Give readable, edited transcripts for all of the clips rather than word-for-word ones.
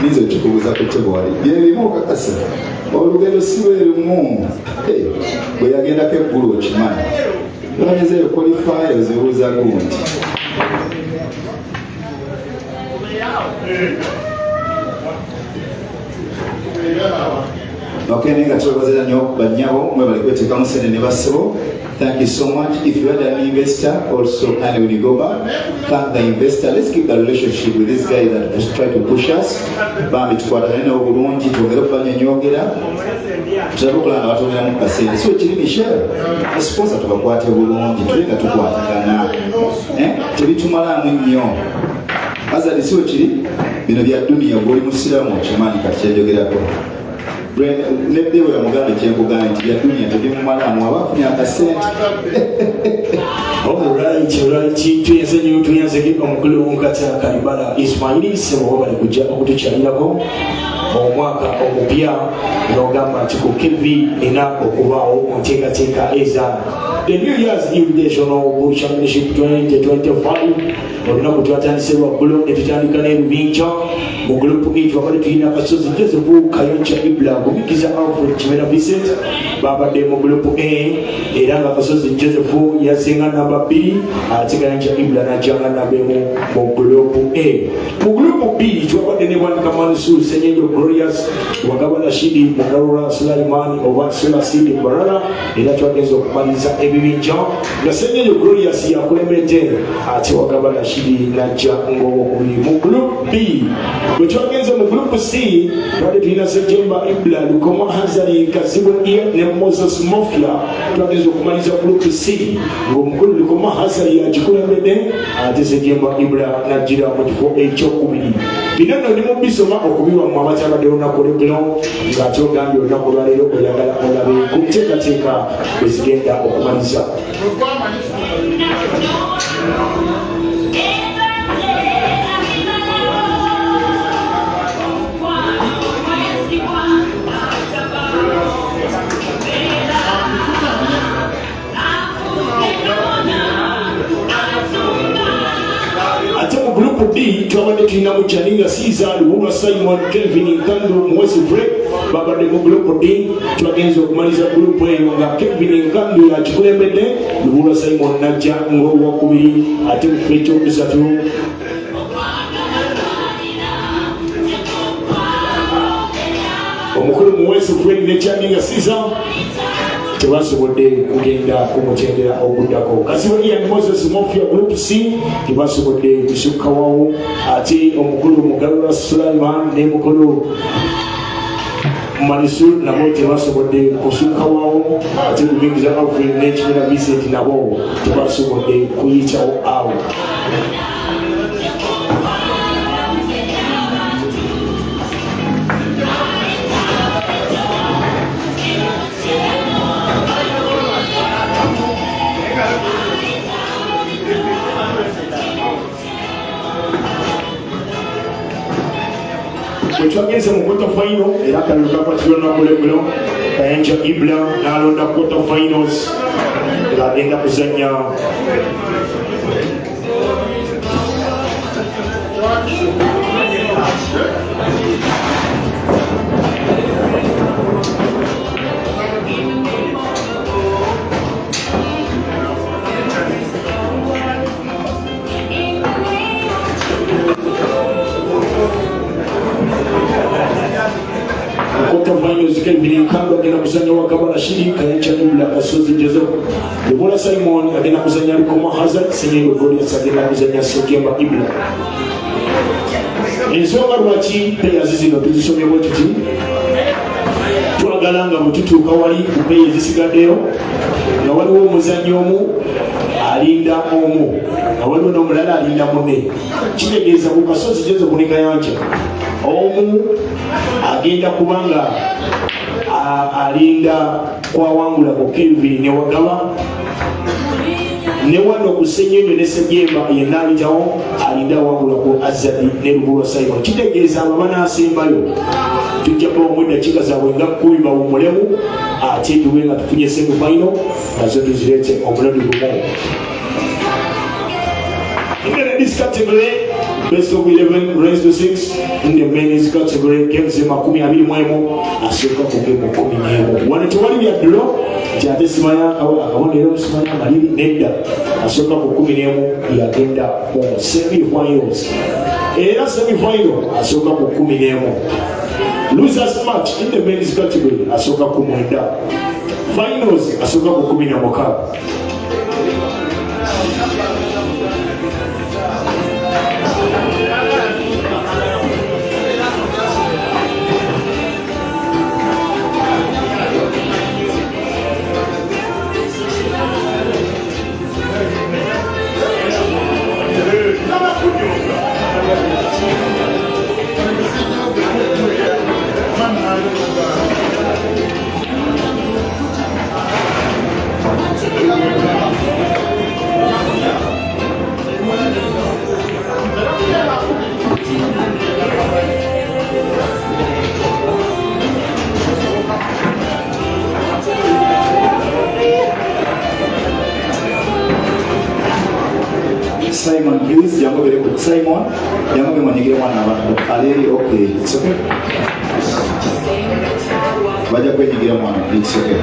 nizo kikubuza kutego wali byebimu kakasa olugendo siwe lumu bwe yagenda ke gulu okimanyi lwanyeze qualify ozibuuza gundi okay, nenga tuwazela nyo banyabo mwe bali kweteka musene ne basebo. Thank you so much. If you are an investor, also kindly when you go back, thank the investor. Let's keep the relationship with this guy that was trying to push us. Bambi tukwatana obulungi tugere banya nyogera. Tutabukulana batonera mu kasente. So kiri share. A sponsor tubakwate bulungi tulinga tukwatagana. Tebitumala nnyo. Azali so kiri bino bya dunia boli musiraamu kimani kati yajogerako. Nebde we muganda kyekugana nti ya dunia tebimumalamu abafunye akasente. Alright, tuyenze kipa mukulu onkata Kalibala Ismaili sebo bali kujja okutukyalirako omwaka omupya n'ogamba nti ku kevi ena okubaawo mu nteekateeka eza the New Year's Invitational Bull Championship 2025 olunaku twatandise lwaggulu ne tutandika n'ebibinja mu group E twabadde tulina Kasozi Joseph Kayoncha Ibla Bumikiza Alfred Kimera Vincent babadde mu group A era nga Kasozi Joseph yasinga namba 2 ate Kayoncha Ibla najjanga namba 1 mu group A. Mu group B twabadde ne Wandika Mansu Senyenyo Glorious Wagabala Shidi Mugarura Sulaiman Ovansula Sidi Barala era twagenza okumaliza ebibinja nga Senyenyo Glorious yakulembedde ate Wagabala Shidi najja ng'owokubiri. Mu group B bwe twagenza mu group C twabadde tulina Sejemba Ibla Lukoma Hazari Kazibwe ne Moses Mafia twagenza okumaliza group C ng'omukulu Lukoma Hazari yakikulembedde ate Sejemba Ibla najjira mu kifo ekyokubiri. Bino nno ndi mu bisoma okubiwa mu abakyabadde olunaku olw'eggulo ng'ate ogambye olunaku olwaleero oyagala olabe ku nteekateeka bwe zigenda okumaliza. Group D twabadde tulina mu Chaninga Caesar Luhulwa Simon Kelvin Nkandu Mwezi Fred babadde mu group D twagenza okumaliza group eyo nga Kelvin Nkandu yakikulembedde Luhulwa Simon najja ng'owokubiri ate mu kifo ekyokusatu omukulu Mwezi Fred ne Chaninga Caesar tebasobodde kugenda kumutendera oguddako. Kasibo Ian Moses Mafia Group C tebasobodde kusukkawawo ate omukulu Mugarura Sulaiman ne mukulu Manisul nabo tebasobodde kusukkawawo ate Bumingiza Alfred ne Kimera Vincent nabo tebasobodde kuyitawo awo. Twagenze mu quarterfinal era kaluluka kwatirwa nakuleggulo Kayoncha Ibla n'alonda quarterfinals ng'agenda kuzannya Quarterfinals Kelvin Nkandu agenda kuzannya Wagabala Shidi Kayoncha Ibla Kasozi Joseph Luhulwa Simon agenda kuzannya Lukoma Hazard Senyenyo Glorious agenda kuzannya Sejemba Ibla. Ensonga lwaki players zino tuzisomye bwe tuti twagala nga bwe tutuuka wali ku players zisigaddeyo nga waliwo omuzannyi omu alinda omu nga waliwo n'omulala alinda munne kitegeeza ku Kasozi Joseph ne Kayoncha omu agenda kubanga alinda kwawangula ku Kelvin ne Wagaba ne wano ku Senyenyo ne Sejemba yenna ayitawo alinda awangula ku Azadi ne Luhulwa Simon. Kitegeeza abo banaasembayo tujja kubamu eddakiika zaabwe nga 10 bawummulemu ate tuwe nga tufunye semi-final nazo tuzireete omulodi gumu. In this category Best of 11 raised to 6 in the men's category. Games makumi abiri mwemu asoka ku game 11. Wanatowali ya draw jate simanya akabonero simanya maliri nedda asoka ku 11 yagenda mu semi finals. Era semi final asoka ku 11. Losers match in the men's category asoka ku 9. Finals asoka ku 11. Simon, please, Yango very good. Simon, Yango be money one hour. Okay, it's okay. Vaja kwenye gira one, it's okay.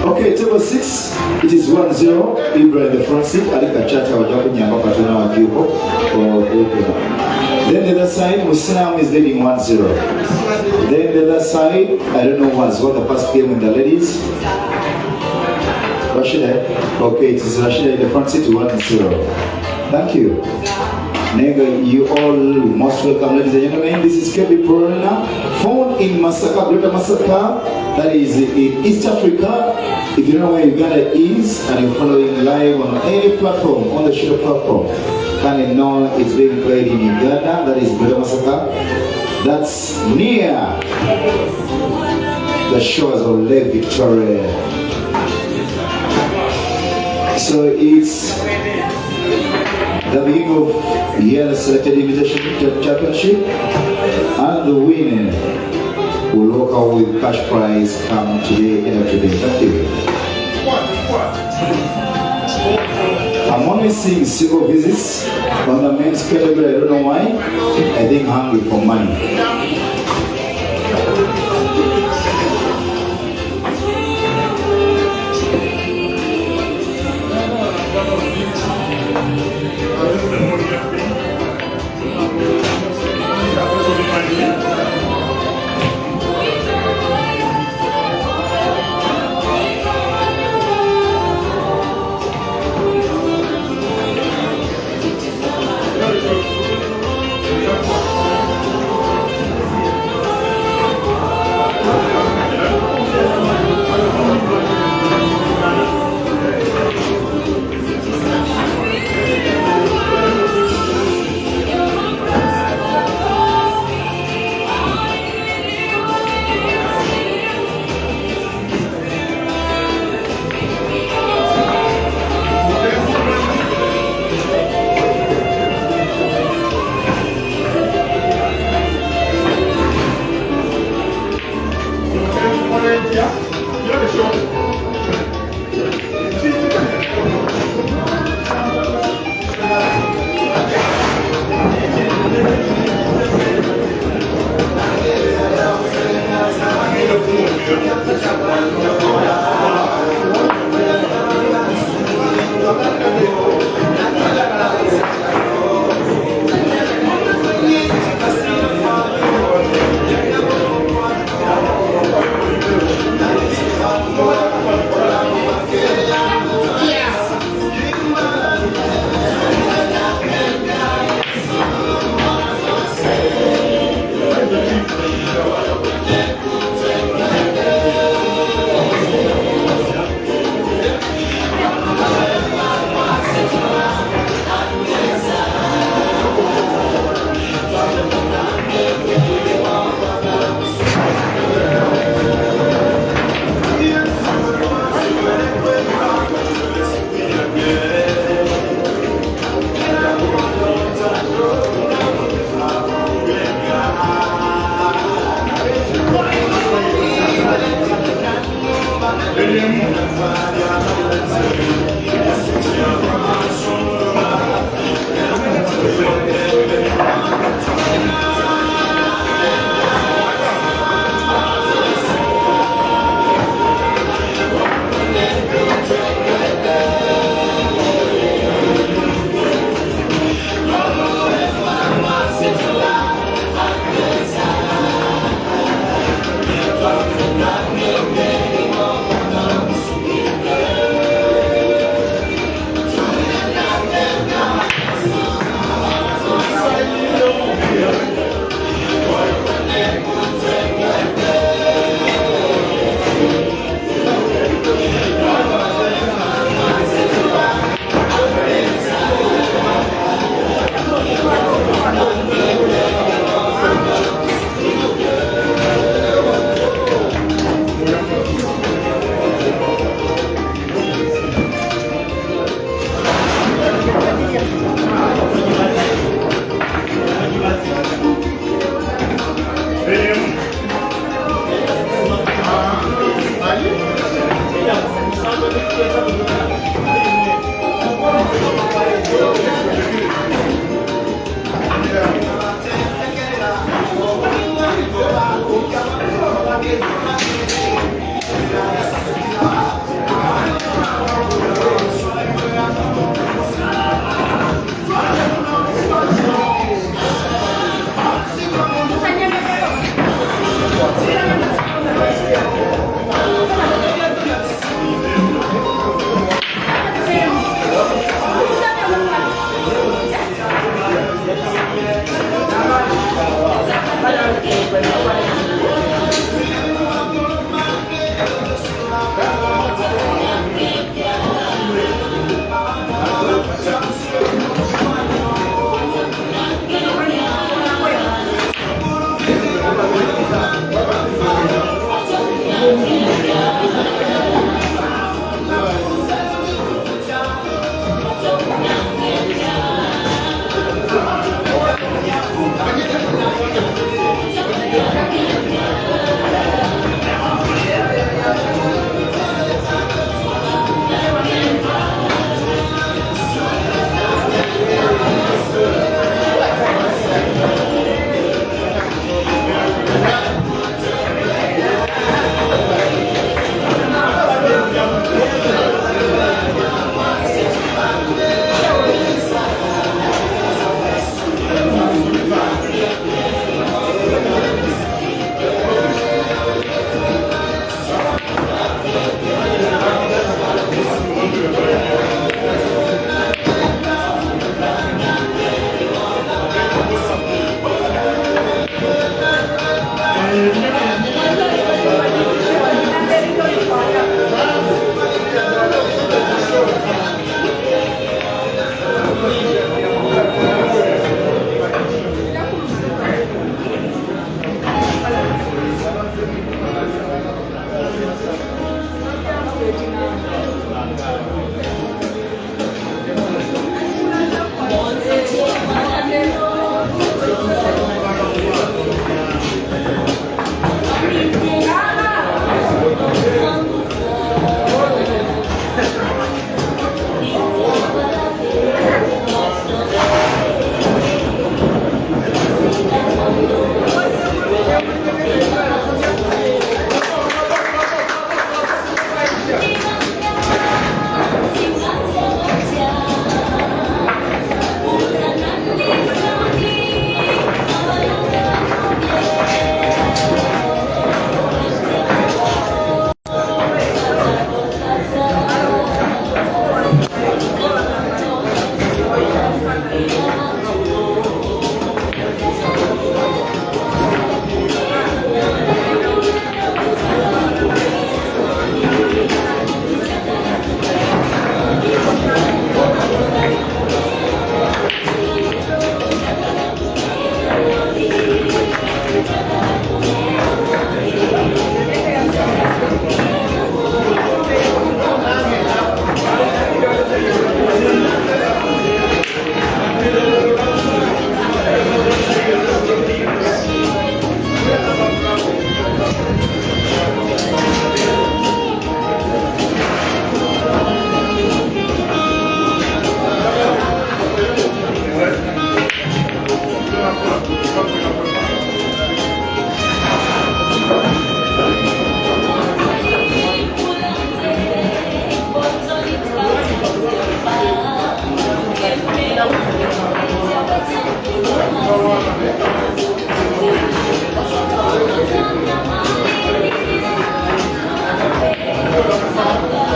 Okay, table 6, it is 1-0. Ibra in the front seat. Alika Chacha wajabu nyamba patuna wa Kyuko. Then the other side, Musiraamu is leading 1-0. Then the other side, I don't know what the first game with the ladies. Rashida. Okay, it is Rashida in the front seat, 1-0. Thank you. Nega, you all most welcome, ladies and gentlemen. This is Kebi Purana, found in Masaka, Greater Masaka, that is in East Africa. If you don't know where Uganda is and you're following live on any platform, on the show platform, kindly know it's being played in Uganda, that is Greater Masaka. That's near the shores of Lake Victoria. So it's the beginning of year selected invitation championship, and the winner will walk out with cash prize come today and today. Thank you. I'm only seeing single visits on the men's category. I don't know why. I think hungry for money.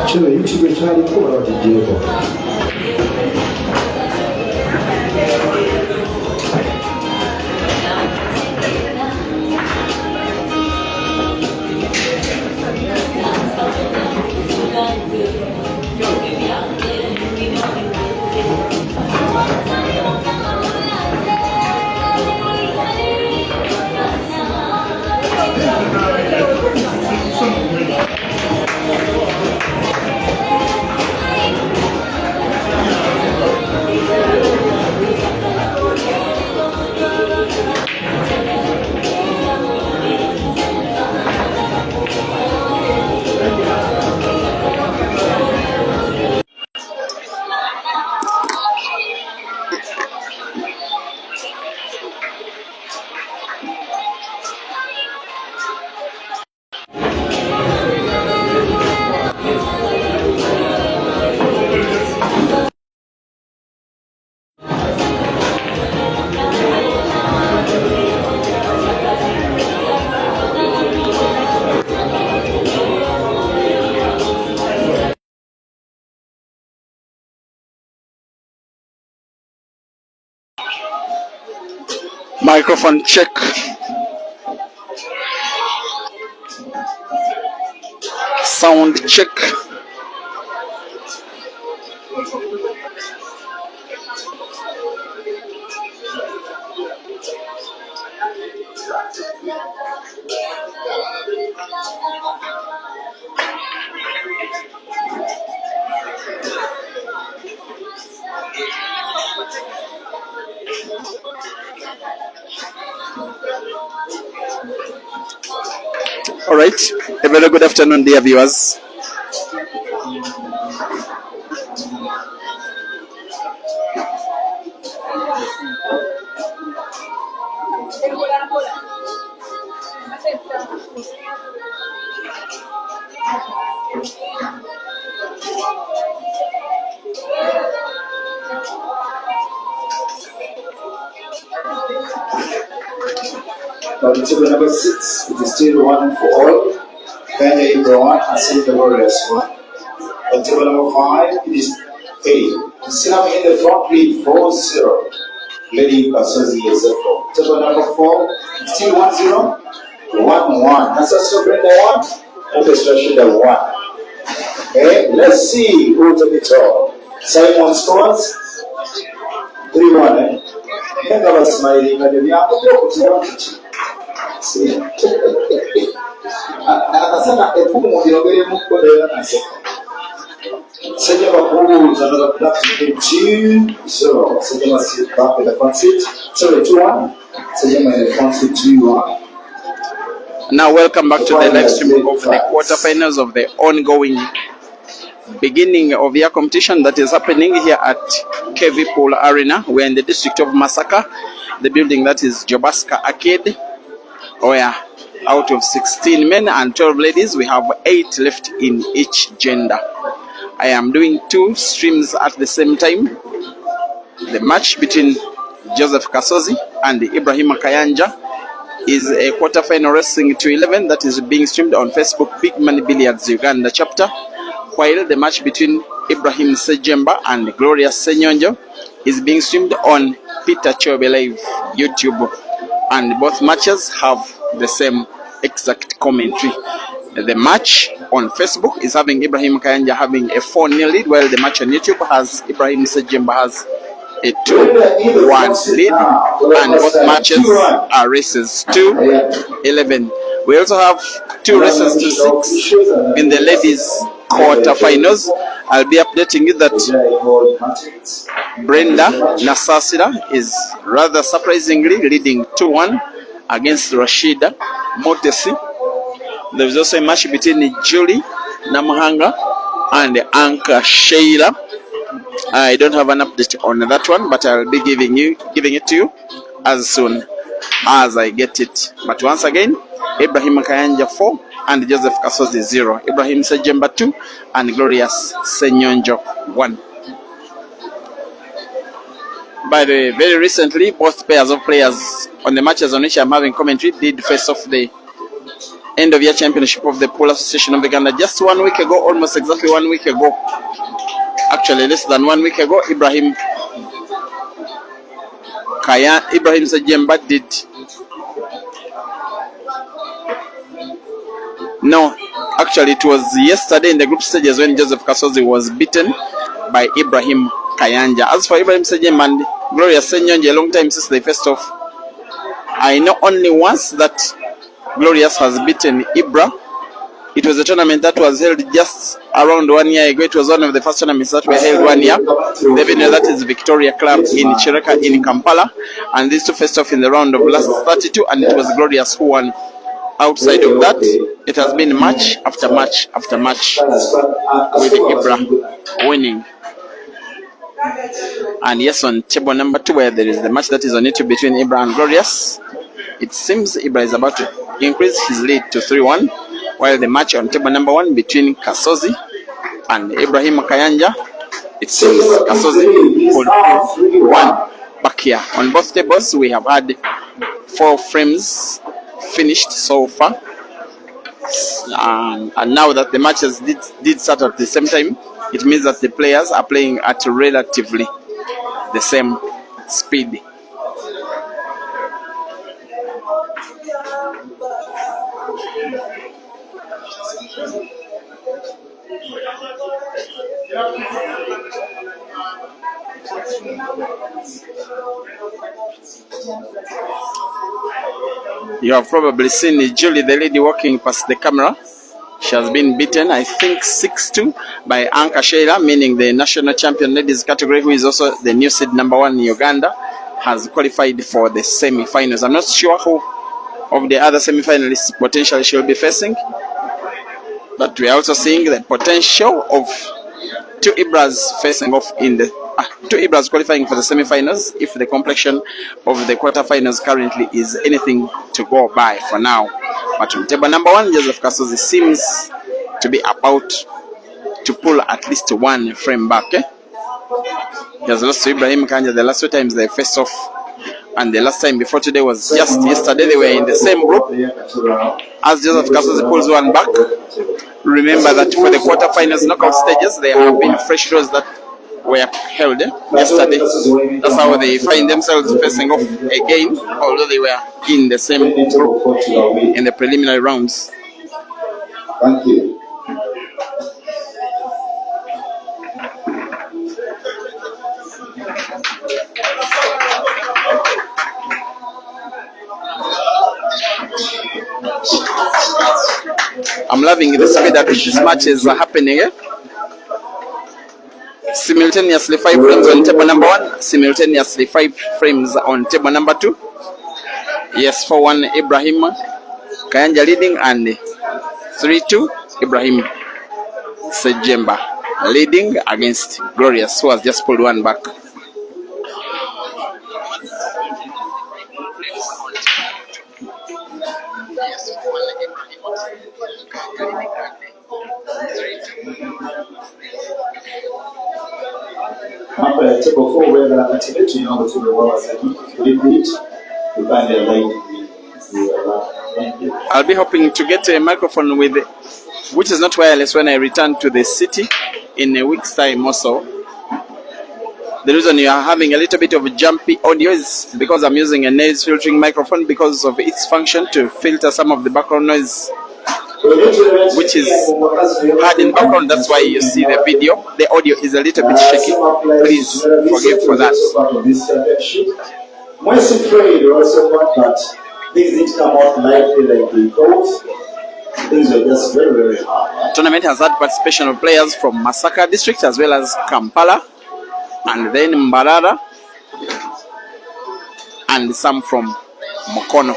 Kino YouTube ekyaliko balabagiddeko. Microphone check. Sound check. All right, a very good afternoon, dear viewers. On table number 6, it is still 1 for all. Kenya Ibra 1 and Silver Warriors 1. On table number 5, it is 8. Musiraamu in the front lead 4-0. Lady Kasozi is a 4. Table number 4, still 1-0. 1-1. That's also Brenda 1. Orchestra Shida 1. Okay, let's see who took it all. Simon scores 3-1. Think I was smiling at the young akasana efumu mubyongeremu kukolera nase senya bakubuuza another black team 2 so senya must back in the front seat sorry 2-1 senya in the front seat 2-1. Now welcome back to the live stream of the quarterfinals of the ongoing beginning of year competition that is happening here at KV Pool Arena. We're in the district of Masaka, the building that is Jobaska Arcade. Oh yeah, out of 16 men and 12 ladies, we have 8 left in each gender. I am doing 2 streams at the same time. The match between Joseph Kasozi and Ibrahim Kayanja is a quarterfinal wrestling to 11 that is being streamed on Facebook Big Money Billiards Uganda chapter, while the match between Ibrahim Sejemba and Gloria Senyonjo is being streamed on Peter Chobe Live YouTube, and both matches have the same exact commentary. The match on Facebook is having Ibrahim Kayanja having a 4-0 lead, while the match on YouTube has Ibrahim Sejemba has a 2-1 lead, and both matches are races to 11. We also have 2 races to 6 in the ladies quarterfinals. I'll be updating you that Brenda Nasasira is rather surprisingly leading 2-1 against Rashida Motesi. There is also a match between Julie Namahanga and Anka Sheila. I don't have an update on that one, but I'll be giving it to you as soon as I get it. But once again, Ibrahim Kayanja 4 and Joseph Kasozi 0. Ibrahim Sejemba 2 and Glorious Senyonjo 1. By the way, very recently, both pairs of players on the matches on which I'm having commentary did face off the end of year championship of the Pool Association of Uganda just 1 week ago, almost exactly 1 week ago. Actually, less than 1 week ago, Ibrahim Sejemba did. No, actually, it was yesterday in the group stages when Joseph Kasozi was beaten by Ibrahim Kayanja. As for Ibrahim Sejemba and Gloria Senyonje, a long time since they faced off. I know only once that Glorious has beaten Ibra. It was a tournament that was held just around 1 year ago. It was one of the first tournaments that were held 1 year. The venue that is Victoria Club in Chireka in Kampala. And these two faced off in the round of last 32, and it was Glorious who won. Outside of that, it has been match after match after match with Ibra winning. And yes, on table number 2, where there is the match that is on YouTube between Ibra and Glorious, it seems Ibra is about to increase his lead to 3-1, while the match on table number 1 between Kasozi and Ibrahim Kayanja, it seems Kasozi could 1 back here. On both tables, we have had 4 frames finished so far, and now that the matches did start at the same time, it means that the players are playing at relatively the same speed. You have probably seen Julie, the lady, walking past the camera. She has been beaten, I think, 6-2 by Anka Sheila, meaning the national champion ladies category, who is also the new seed #1 in Uganda, has qualified for the semi-finals. I'm not sure who of the other semi-finalists potentially she'll be facing, but we are also seeing the potential of two Ibras facing off in the two Ibras qualifying for the semi-finals if the complexion of the quarterfinals currently is anything to go by for now. But on table #1, Joseph Kasozi seems to be about to pull at least one frame back. He has lost to Ibrahim Kanja the last two times they faced off, and the last time before today was just yesterday. They were in the same group. As Joseph Kasozi pulls one back, remember that for the quarterfinals knockout stages, there have been fresh draws that were held yesterday. That's how they find themselves facing off again, although they were in the same group in the preliminary rounds. Thank you. I'm loving the speed at which these matches are happening. Simultaneously 5 frames on table #1, simultaneously 5 frames on table #2. Yes, 4-1 Ibrahim Kayanja leading, and 3-2 Ibrahim Sejemba leading against Glorious, who has just pulled one back. I'll be hoping to get a microphone with which is not wireless when I return to the city in a week's time or so. The reason you are having a little bit of jumpy audio is because I'm using a noise filtering microphone because of its function to filter some of the background noise which is heard in background. That's why you see the video. The audio is a little bit shaky. Please forgive for that. Things didn't come out lightly like we thought. Things were just very, very hard. Tournament has had participation of players from Masaka district as well as Kampala, and then Mbarara, and some from Mukono.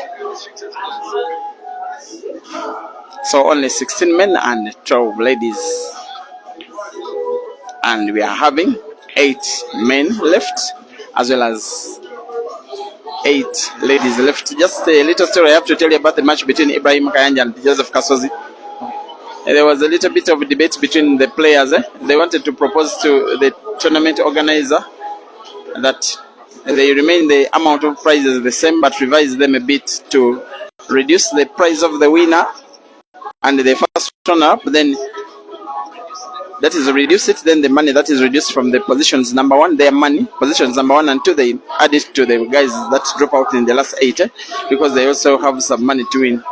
So only 16 men and 12 ladies. And we are having 8 men left as well as 8 ladies left. Just a little story I have to tell you about the match between Ibrahim Kayanja and Joseph Kasozi. There was a little bit of debate between the players. They wanted to propose to the tournament organizer that they remain the amount of prizes the same but revise them a bit to reduce the prize of the winner and the first runner-up, then that is reduce it, then the money that is reduced from the positions #1, their money, positions #1 and 2, they add it to the guys that drop out in the last 8, because they also have some money to win.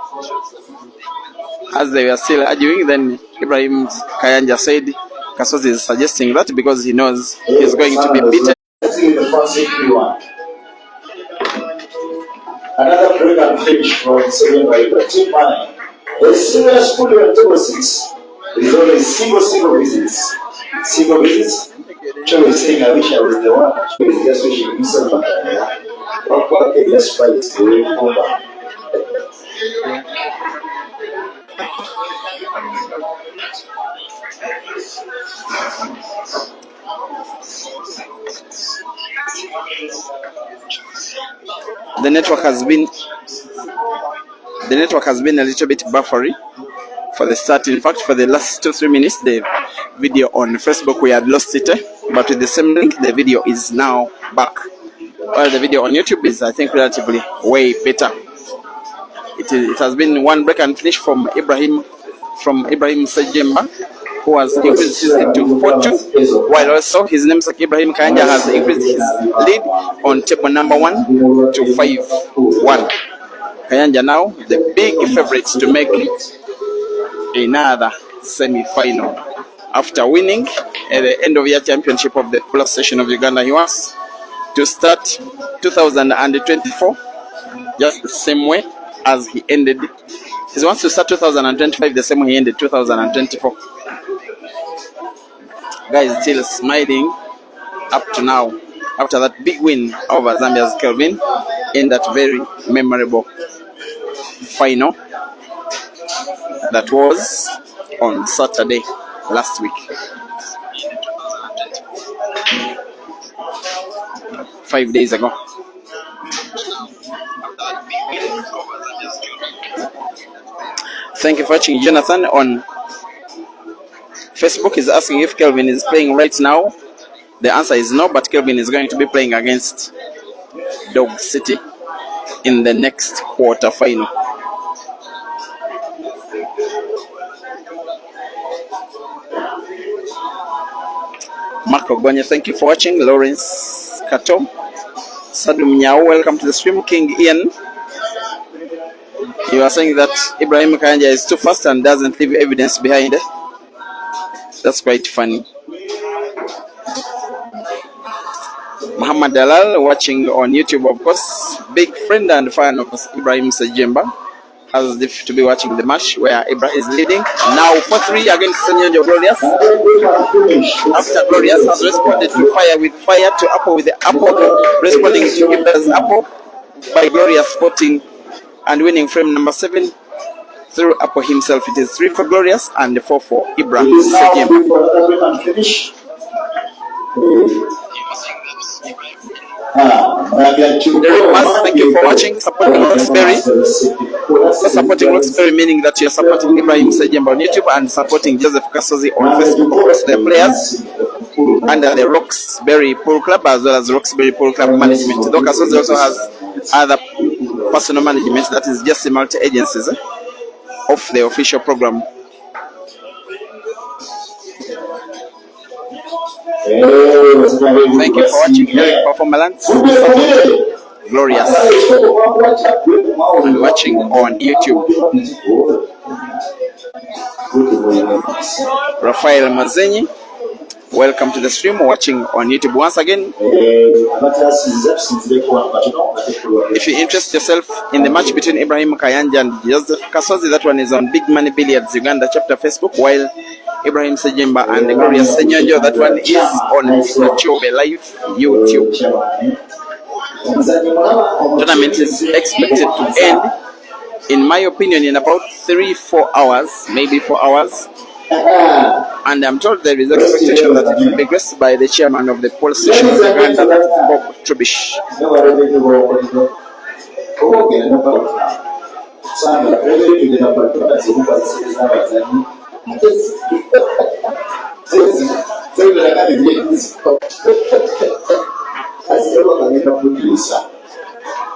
As they were still arguing, then Ibrahim Kayanja said Kasozi is suggesting that because he knows he's going to be beaten. Another brilliant finish from 7 by Team Money. The senior school on table 6 is only single visits. Single visits? Joe is saying, I wish I was the one. Joe is just wishing himself back. Okay, let's fight the way forward. The network has been a little bit buffery for the start. In fact, for the last 2-3 minutes, the video on Facebook, we had lost it, but with the same link, the video is now back. While the video on YouTube is, I think, relatively way better. It has been one break and finish from Ibrahim Sejemba, who has increased his lead to 4-2, while also his namesake Ibrahim Kayanja has increased his lead on table #1 to 5-1. Kayanja now the big favorites to make another semi-final. After winning at the end of year championship of the Plus Session of Uganda, he wants to start 2024 just the same way as he ended. He wants to start 2025 the same way he ended 2024. Guys still smiling up to now after that big win over Zambia's Kelvin in that very memorable final that was on Saturday last week. 5 days ago. Thank you for watching. Jonathan on Facebook is asking if Kelvin is playing right now. The answer is no, but Kelvin is going to be playing against Dog City in the next quarter final. Marco Gonya, thank you for watching. Lawrence Kato, Sadum Nyao, welcome to the stream. King Ian, you are saying that Ibrahim Kayanja is too fast and doesn't leave evidence behind. That's quite funny. Muhammad Dalal watching on YouTube, of course, big friend and fan of Ibrahim Sejemba, as if to be watching the match where Ibrahim is leading now 4-3 against Senyo Glorious. After Glorious has responded to fire with fire, to Apple with the Apple, responding to Ibrahim's Apple by Glorious spotting and winning frame number 7 through Apple himself. It is 3 for Glorious and 4 for Ibrahim Sejemba. Thank you for watching. Supporting Roxbury, meaning that you're supporting Ibrahim Sejemba on YouTube and supporting Joseph Kasozi on Facebook. Of course, the players under the Roxbury Pool Club as well as Roxbury Pool Club management. Though Kasozi also has other personal management, that is just the multi-agencies of the official program. Thank you for watching Performance Glorious and watching on YouTube. Rafael Mazenyi, welcome to the stream, watching on YouTube once again. If you interest yourself in the match between Ibrahim Kayanja and Joseph Kasozi, that one is on Big Money Billiards Uganda chapter Facebook, while Ibrahim Sejemba and the Glorious Senyojo, that one is on YouTube Live YouTube. Tournament is expected to end, in my opinion, in about 3-4 hours, maybe 4 hours. And I'm told there is expectation that it will be graced by the chairman of the police station of Uganda, that is Bob Trubish.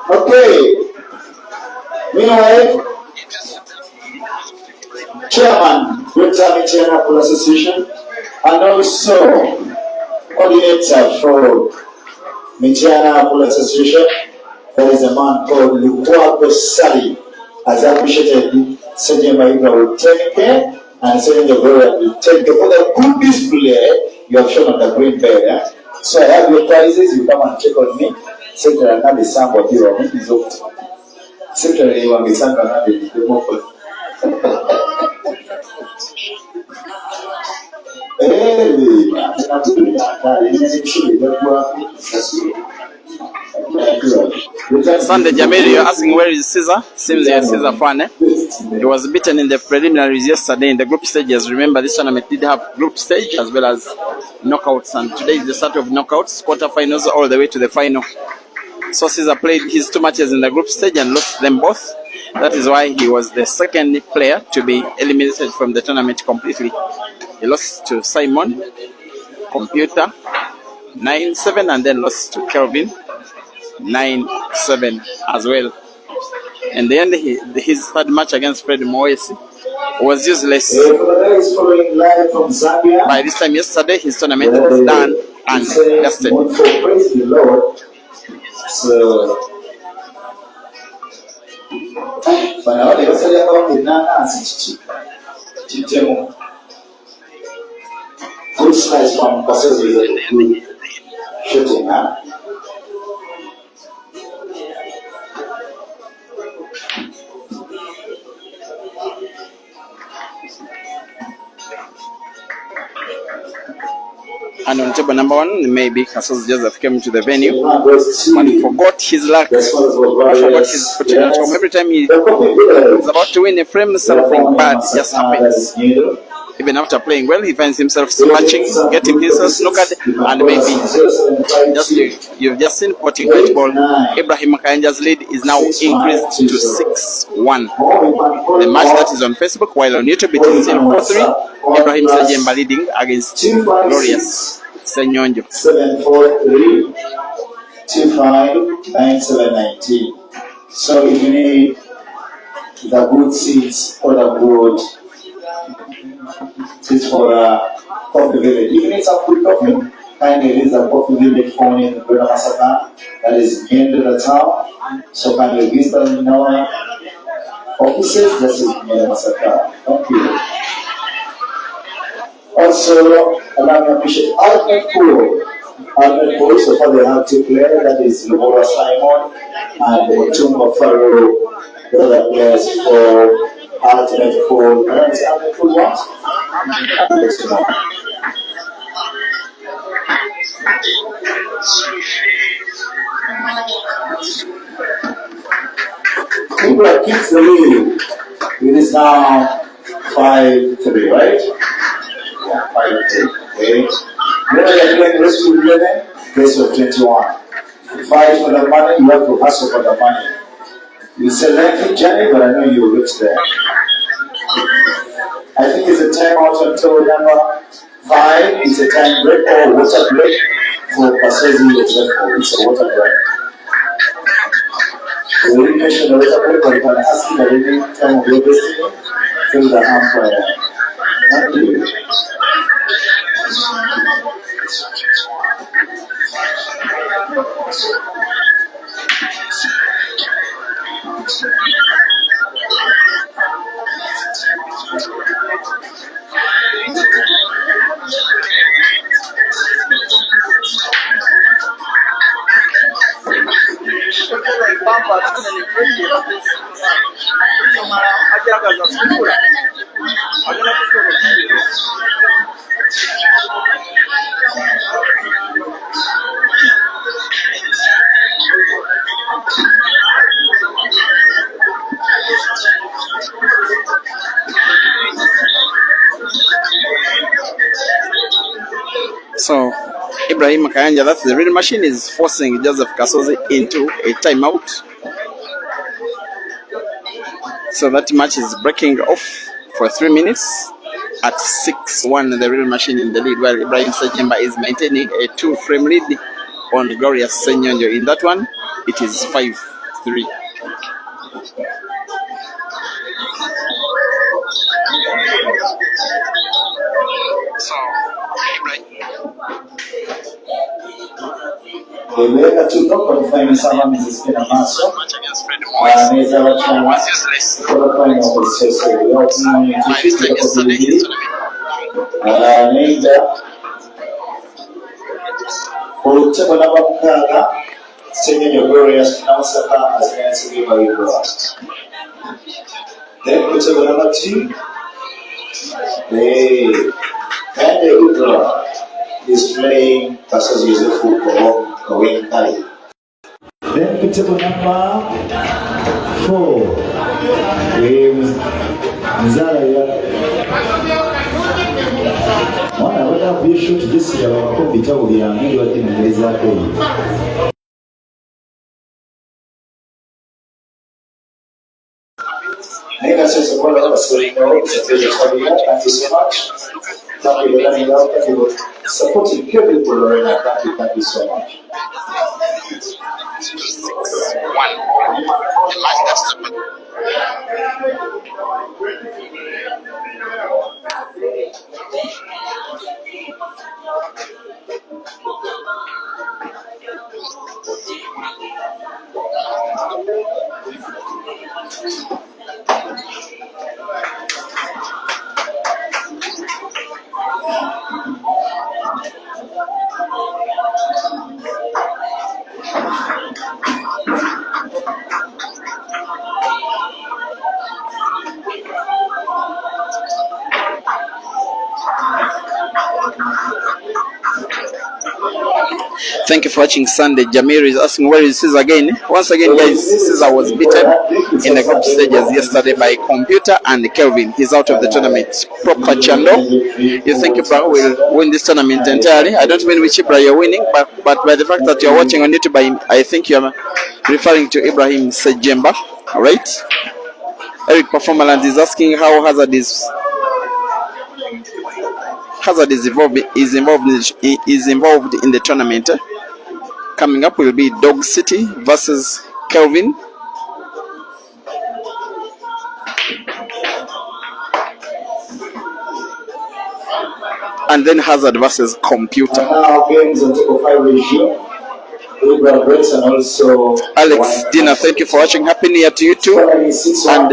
Okay. Meanwhile, Chairman, Good Time Chairman Pool Association, and also coordinator for Michiana Pool Association, there is a man called Lukwako Sali, has appreciated Sejemba Ibra will take care, and Sejemba will take care for the good display you have shown on the green bed. So I have your prizes, you come and check on me. Secretary Nabi Sambo Hero, is up. Secretary Nabi Sambo Nabi, the mobile. Sunday Jamil, you're asking where is Caesar? Seems you're Caesar fan. He was beaten in the preliminaries yesterday in the group stages. Remember, this tournament did have group stage as well as knockouts, and today is the start of knockouts, quarterfinals all the way to the final. So Caesar played his 2 matches in the group stage and lost them both. That is why he was the second player to be eliminated from the tournament completely. He lost to Simon Computer 9-7 and then lost to Kelvin 9-7 as well. In the end, his third match against Fred Moesi was useless. By this time yesterday, his tournament was done and dusted. So, good slice from Kasozi, good shooting, And on table number 1, maybe Kasozi Joseph came to the venue and forgot his luck, forgot his fortune. From every time he is about to win a frame, something bad just happens. Even after playing well, he finds himself scratching, getting himself snookered, and maybe you've just seen potting white ball. Ibrahim Makayanja's lead is now increased to 6-1. The match that is on Facebook, while on YouTube it is still 4-3. Ibrahim Sajemba leading against Glorious Senyonjo. 7-4-3, 2-5, 9-7-19. So if you need the good seats or the good seats for coffee village, if you need some good coffee, kindly visit the coffee village phone in Greater Masaka, that is near to the town. So kindly visit our offices, that is near Masaka. Thank you. Also, allow me to appreciate alternate pool. Alternate pool, so far they have two players, that is Lubora Simon and Mutumba Faro. The other players for alternate pool. What is alternate pool what? Let's know. Kubra keeps the lead. It is now 5-3, right? 5-3. Okay. When you are playing rescue 11, case of 21. You fight for the money, you have to hustle for the money. You select a journey, but I know you will reach there. I think it's a time out until number 5. It's a time break or water break for Kasozi. It's a water break. We didn't mention the water break, but you can ask the remaining time of your destiny through the umpire. Thank you. So Ibrahim Makayanja, that's the real machine, is forcing Joseph Kasozi into a timeout. So that match is breaking off for 3 minutes at 6-1. The real machine in the lead, while Ibrahim Sajemba is maintaining a 2-frame lead on the Glorious Senyonjo. In that one, it is 5-3. So Weweka tu qualifying sama mzisikia maso anaweza wachana qualifying of the session anaenda urutego n'abakanga Senyonjo Glorious n'Amasaka asigaye bayibwa then urutego n'abati and Udra is playing Kasozi Yosefu Koweng Kali. Then Pitego number 4. Mzara ya mwana wada kuishoot jisi ya wako vitabu vya mwili wa Kiingereza yake. Nega sasa kwa wale wasio thank you so much. Thank you for supporting people, Lorena. Thank you so much. 1. The match that's Thank you for watching Sunday. Jamir is asking where is Caesar again. Once again, guys, Caesar was beaten in the group stages yesterday by Computer and Kelvin. He's out of the tournament. Proper Chando, you think Ibra will win this tournament entirely? I don't mean which Ibra you're winning, but by the fact that you're watching on YouTube, I think you're referring to Ibrahim Sejemba, right? Eric Performaland is asking how Hazard is involved in the tournament. Coming up will be Dog City versus Kelvin. And then Hazard versus Computer. Now games on top of 5 regime. And also Alex Dina, thank you for watching. Happy New Year to you too. And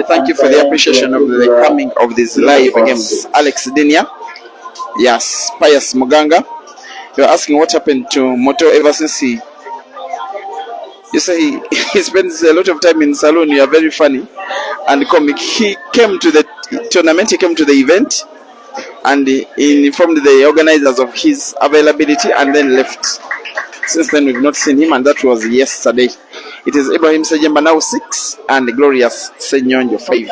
thank you for the appreciation of the coming of these live games. Alex Dina. Yes, Pius Muganga. You're asking what happened to Moto ever since he... You say he spends a lot of time in salon. You are very funny and comic. He came to the tournament, he came to the event, and he informed the organizers of his availability and then left. Since then, we've not seen him, and that was yesterday. It is Ibrahim Sejemba now 6 and Glorious Senyonjo 5.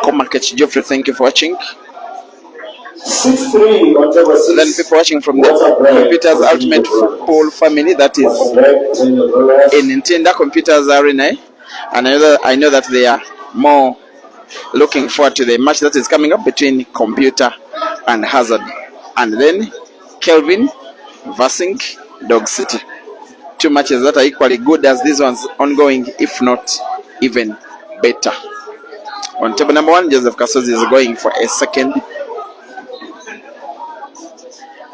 Komakech Geoffrey, thank you for watching. 6-3 on table 6. Then people watching from the Computers Ultimate Football family, that is in Nintendo Computers Arena, and I know that they are more looking forward to the match that is coming up between Computer and Hazard, and then Kelvin versus Dog City. 2 matches that are equally good as these ones ongoing, if not even better. On table number 1, Joseph Kasozi is going for a second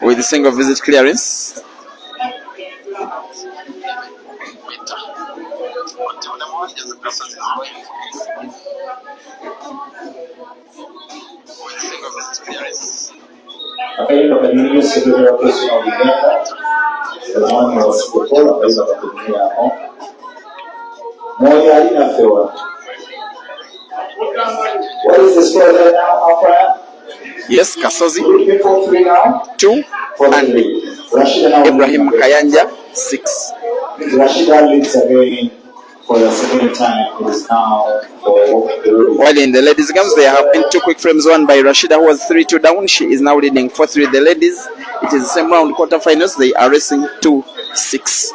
with a single visit clearance. What is the score there now, Alfred? Yes, Kasozi 2 and Ibrahim Kayanja 6. Rashida leads again for the second time. It is now for While in the ladies' games, there have been 2 quick frames won by Rashida, who was 3-2 down. She is now leading 4-3. The ladies, it is the same round, quarterfinals. They are racing 2-6.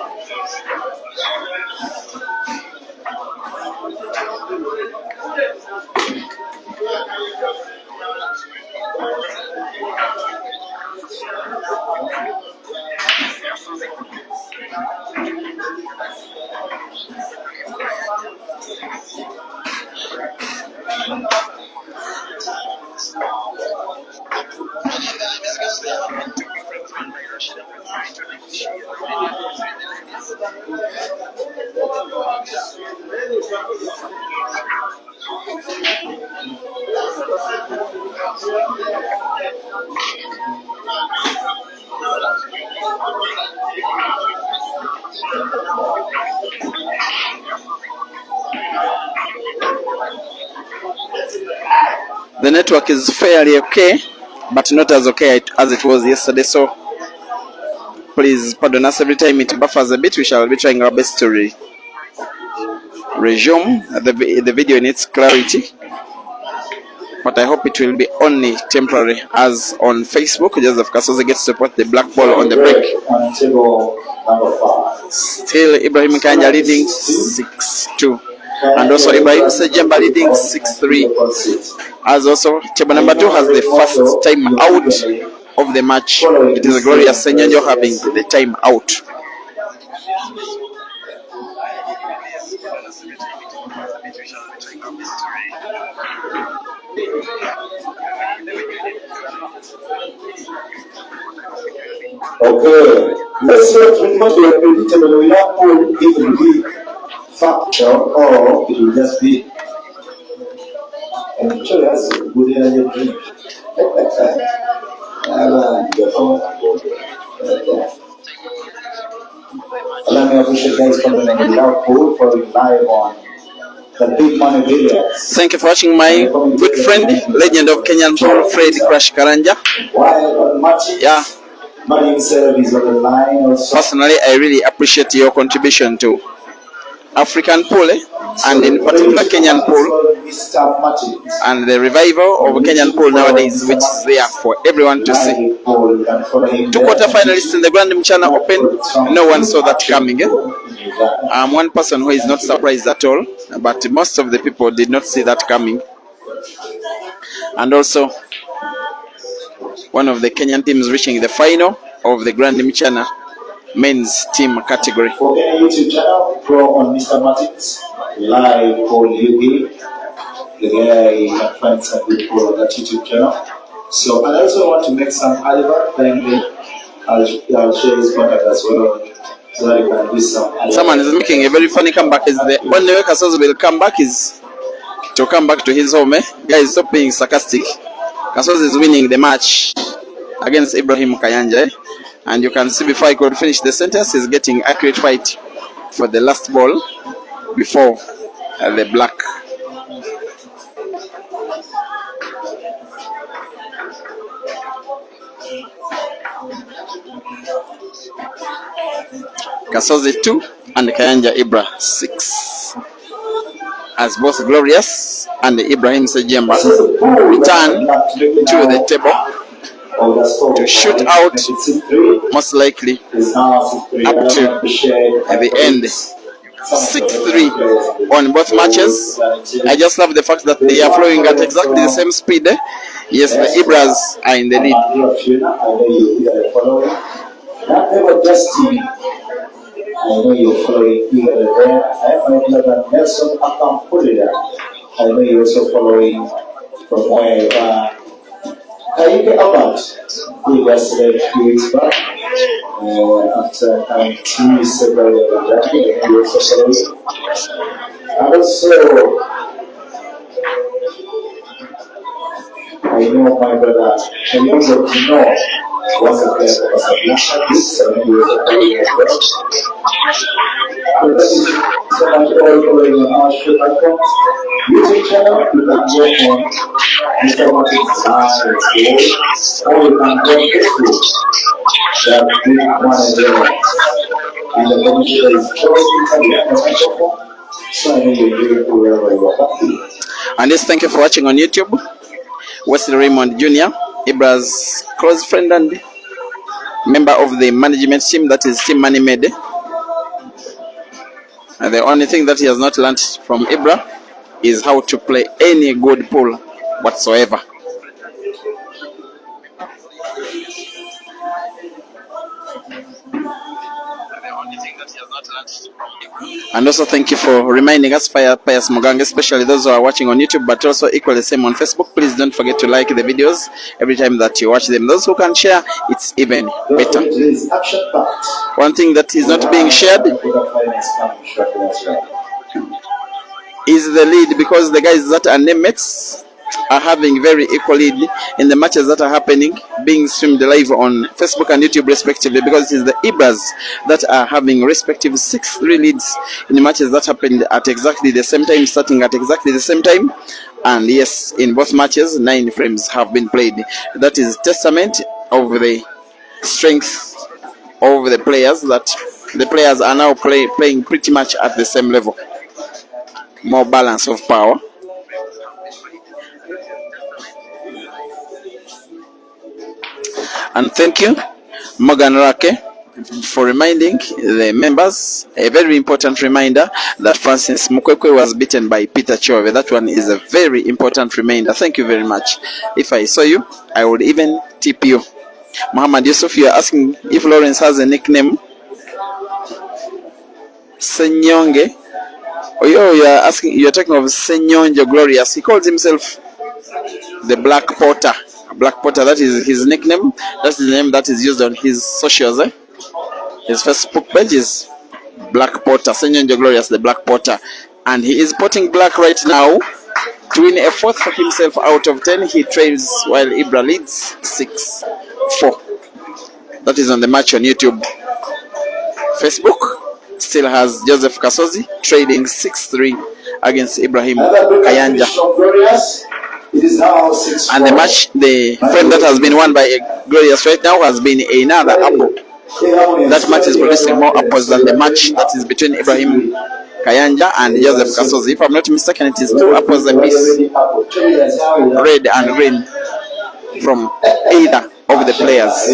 The network is fairly okay, but not as okay as it was yesterday, so please pardon us every time it buffers a bit. We shall be trying our best to resume the video in its clarity, but I hope it will be only temporary, as on Facebook, Joseph Kasozi gets to put the black ball on the break. Still Ibrahim Kanya leading 6-2. And also Ibrahim Sejemba leading 6-3. As also table number 2 has the first time out of the match. It is Glorious Senyanjo having the time out. Okay, let's see what much we are predictable. We have to it will be factual or it will just be. I'm sure that's a good energy. Let me appreciate guys coming in Liverpool for live on the Big Money Videos. Thank you for watching, my good friend, legend of Kenyan Paul, Fred Crash Karanja. While on match, Yeah, Money himself is on the line also. Personally, I really appreciate your contribution to African pool, and in particular Kenyan pool, and the revival of Kenyan pool nowadays, which is there for everyone to see. 2 quarterfinalists in the Grand Mchana Open, no one saw that coming. I'm one person who is not surprised at all, but most of the people did not see that coming. And also, one of the Kenyan teams reaching the final of the Grand Mchana men's team category. For any YouTube channel, go on Mr. Martins live on YouTube. The guy you can find some people on that YouTube channel. So, and I also want to make some advert. I'll share his contact as well, so that you can do some advert. Someone is making a very funny comeback. Is the only way Kasozi will come back is to come back to his home. Guys, stop being sarcastic. Kasozi is winning the match against Ibrahim Kayanja. And you can see before I could finish the sentence, he's getting accurate fight for the last ball before the black. Kasozi 2 and Kayanja Ibra 6. As both Glorious and Ibrahim Sejemba return to the table to shoot out, most likely up to the end. 6-3 on both matches. I just love the fact that they are flowing at exactly the same speed. Yes, the Ibras are in the lead. I know you're following here and there. I am my brother Nelson Akampulida. I know you're also following from where Kaike Abad, who was there a few weeks back, after having two several other journeys, and you also following. And also, I know my brother, and you also know what's up there because of this, and you also following as well. So thank you so much all following on our show platform. YouTube channel, you can go on Mr. Martin's live, or you can go on Facebook. That big one as well. And the computer is closing so I know you're doing wherever you are. And yes, thank you for watching on YouTube. Wesley Raymond Jr., Ibra's close friend and member of the management team, that is Team Money Made. And the only thing that he has not learned from Ibra is how to play any good pool whatsoever. And also thank you for reminding us, Pius Mugange, especially those who are watching on YouTube, but also equally the same on Facebook. Please don't forget to like the videos every time that you watch them. Those who can share, it's even better. One thing that is not being shared is the lead, because the guys that are name-mates are having very equal lead in the matches that are happening, being streamed live on Facebook and YouTube respectively, because it is the Ibras that are having respective 6-3 leads in the matches that happened at exactly the same time, starting at exactly the same time. And yes, in both matches 9 frames have been played. That is testament of the strength of the players, that the players are now playing pretty much at the same level. More balance of power. And thank you, Morgan Rake, for reminding the members, a very important reminder, that Francis Mukwekwe was beaten by Peter Chove. That one is a very important reminder. Thank you very much. If I saw you, I would even tip you. Muhammad Yusuf, you are asking if Lawrence has a nickname. Senyonge. Oh, you are asking, you are talking of Senyonge Glorious. He calls himself the Black Porter. Black Porter, that is his nickname. That's the name that is used on his socials. His Facebook page is Black Porter, Senyonge Glorious, the Black Porter. And he is potting black right now to win a 4th for himself out of 10. He trails while Ibra leads 6-4. That is on the match on YouTube. Facebook still has Joseph Kasozi trading 6-3 against Ibrahim Kayanja. It is now 6. And the match, the frame that has been won by Glorious right now has been another apple. That match is producing more apples than the match that is between Ibrahim Kayanja and Joseph Kasozi. If I'm not mistaken, it is 2 apples apiece, red and green, from either of the players.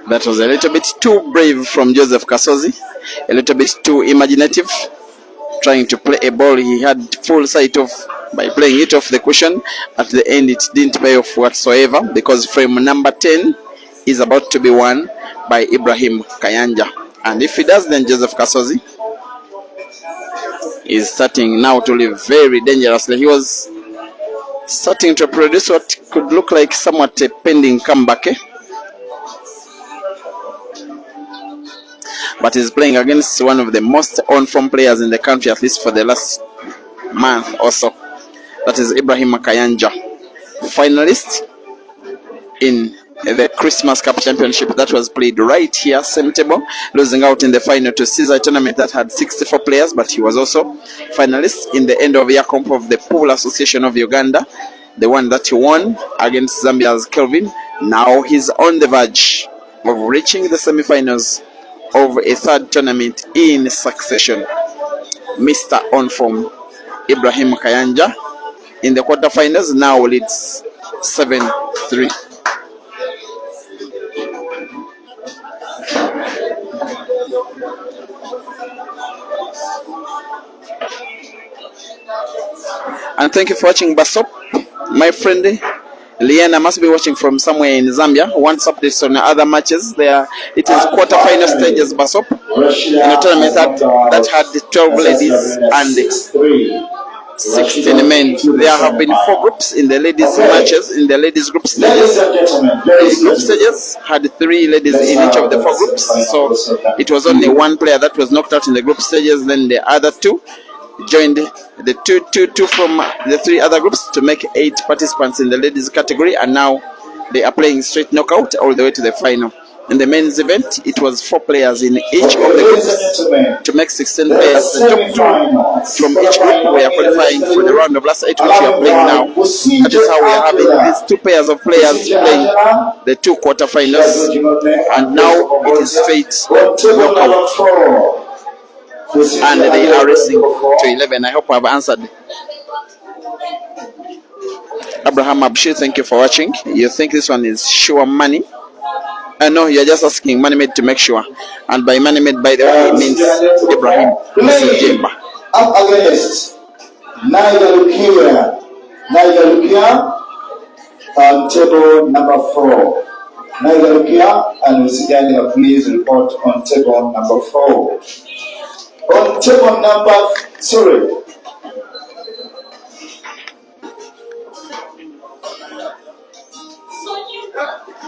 That was a little bit too brave from Joseph Kasozi, a little bit too imaginative, trying to play a ball he had full sight of by playing it off the cushion. At the end, it didn't pay off whatsoever because frame number 10 is about to be won by Ibrahim Kayanja. And if he does, then Joseph Kasozi is starting now to live very dangerously. He was starting to produce what could look like somewhat a pending comeback. But he's playing against one of the most on-form players in the country, at least for the last month or so. That is Ibrahim Kayanja, finalist in the Christmas Cup Championship that was played right here, same table, losing out in the final to Caesar tournament that had 64 players, but he was also finalist in the end of year comp of the Pool Association of Uganda, the one that he won against Zambia's Kelvin. Now he's on the verge of reaching the semi-finals of a third tournament in succession. Mr. On-form Ibrahim Kayanja in the quarterfinals now leads 7-3. And thank you for watching Basop. My friend Liana must be watching from somewhere in Zambia. Wants updates on other matches. There, it is quarterfinal stages Basop in a tournament that had 12 ladies and 16 men. There have been 4 groups in the ladies matches, in the ladies group stages. The group stages had 3 ladies in each of the 4 groups, so it was only 1 player that was knocked out in the group stages. Then the other 2 joined the two from the 3 other groups to make 8 participants in the ladies category, and now they are playing straight knockout all the way to the final. In the men's event, it was 4 players in each of the groups to make 16 players. The top 2 from each group were qualifying for the round of last 8, which we are playing now. That is how we are having these 2 pairs of players playing the 2 quarterfinals, and now it is straight knockout. And they are racing to 11. I hope I have answered. Abraham Abshir, thank you for watching. You think this one is sure money? No, you're just asking money made to make sure. And by money made, by the way, it means Ibrahim. Up against Niger Lukia on table number 4. Niger Lukia and Musiraamu, please report on table number 4. On table number,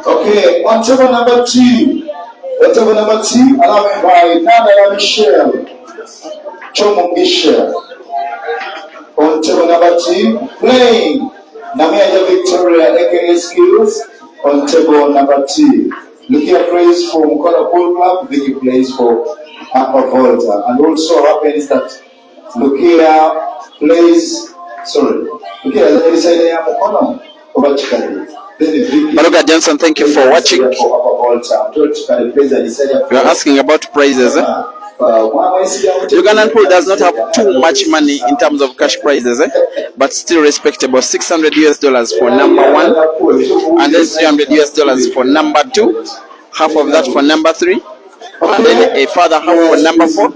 okay, on table number 2. On table number 2, allowed by Nana Michelle. Chomo Michelle. On table number 2, playing Namia Victoria aka Skills on table number 2. Lukia plays for Mukono Pool Club, Vicky plays for Aqua Volta. And also happens that Lukia plays, Lukia is a Mukono over Chikari. Maruga Johnson, thank you for watching. You are asking about prizes. Ugandan pool does not have too much money in terms of cash prizes, but still respectable. $600 for number 1, and then $300 for number 2, half of that for number 3, and then a further half for number 4.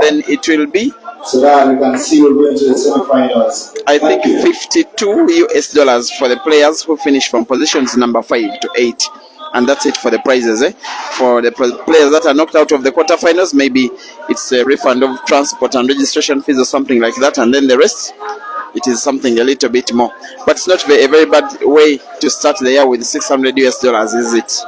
Then it will be, so that we can see we're going to the semi-finals. I think $52 for the players who finish from positions number 5 to 8. And that's it for the prizes. For the players that are knocked out of the quarterfinals, maybe it's a refund of transport and registration fees or something like that. And then the rest, it is something a little bit more. But it's not a very bad way to start the year with $600, is it?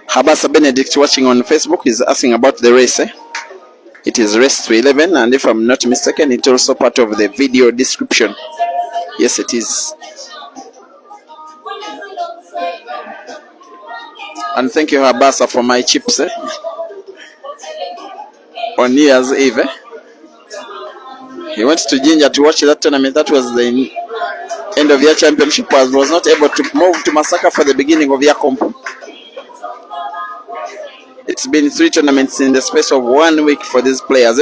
Habasa Benedict watching on Facebook is asking about the race. It is race to 11, and if I'm not mistaken, it's also part of the video description. Yes, it is. And thank you, Habasa, for my chips on New Year's Eve. He went to Jinja to watch that tournament. That was the end of year championship, as was not able to move to Masaka for the beginning of year comp. It's been 3 tournaments in the space of 1 week for these players.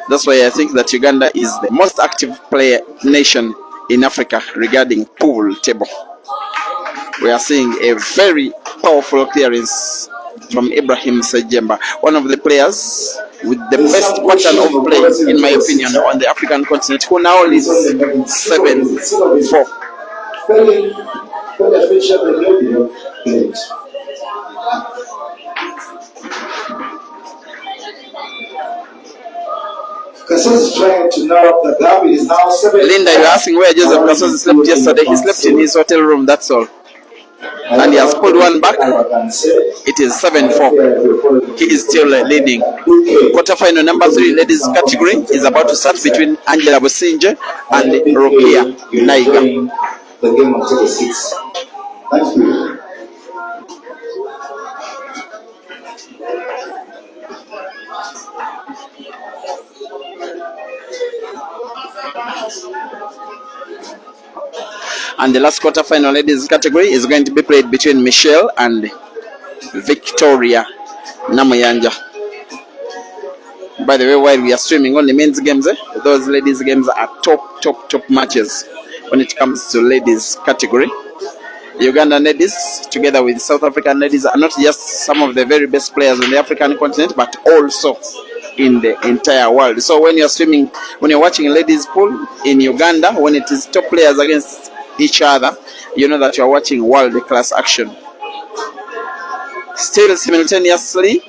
That's why I think that Uganda is the most active player nation in Africa regarding pool table. We are seeing a very powerful clearance from Ibrahim Sejemba, one of the players with the best pattern of play, in my opinion, on the African continent, who now leads 7-4. Kasozi trying to narrow the gap. It is now 7. Linda, you're asking where Joseph Kasozi slept yesterday. He slept in his hotel room, that's all. And he has pulled one back. It is 7-4. He is still leading. Quarterfinal number 3 ladies category is about to start between Angela Businje and Rokia Naiga. The game of 36. Thank you. And the last quarterfinal ladies category is going to be played between Michelle and Victoria Namuyanja. By the way, while we are streaming only men's games, those ladies games are top matches when it comes to ladies category. Ugandan ladies, together with South African ladies, are not just some of the very best players on the African continent, but also in the entire world. So when you're streaming, when you're watching ladies pool in Uganda, when it is top players against each other, you know that you're watching world-class action. Still simultaneously,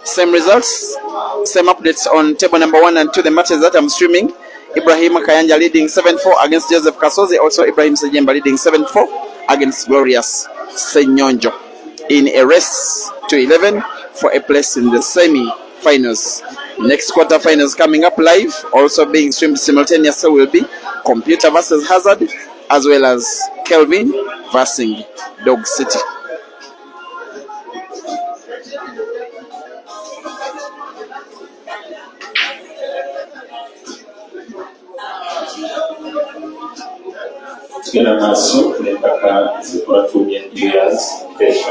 same results, same updates on table number 1 and 2, the matches that I'm streaming. Ibrahim Kayanja leading 7-4 against Joseph Kasozi. Also Ibrahim Sejemba leading 7-4 against Glorious Senyonjo in a race to 11 for a place in the semi-finals. Next quarter-finals coming up live, also being streamed simultaneously, will be Computer versus Hazard, as well as Kelvin versus Dog City.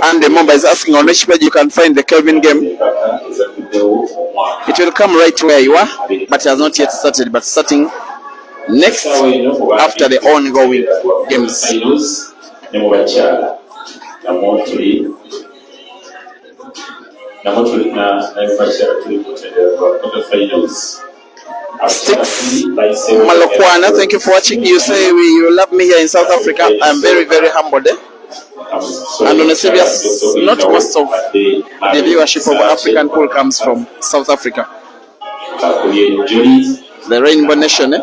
And the member is asking on which page you can find the Kelvin game. It will come right where you are, but it has not yet started, but starting next after the ongoing games. Sticks Malokwana, thank you for watching. You say you love me here in South Africa. I'm very, very humbled. And on a serious, not most of the viewership of African pool comes from South Africa. The Rainbow Nation. And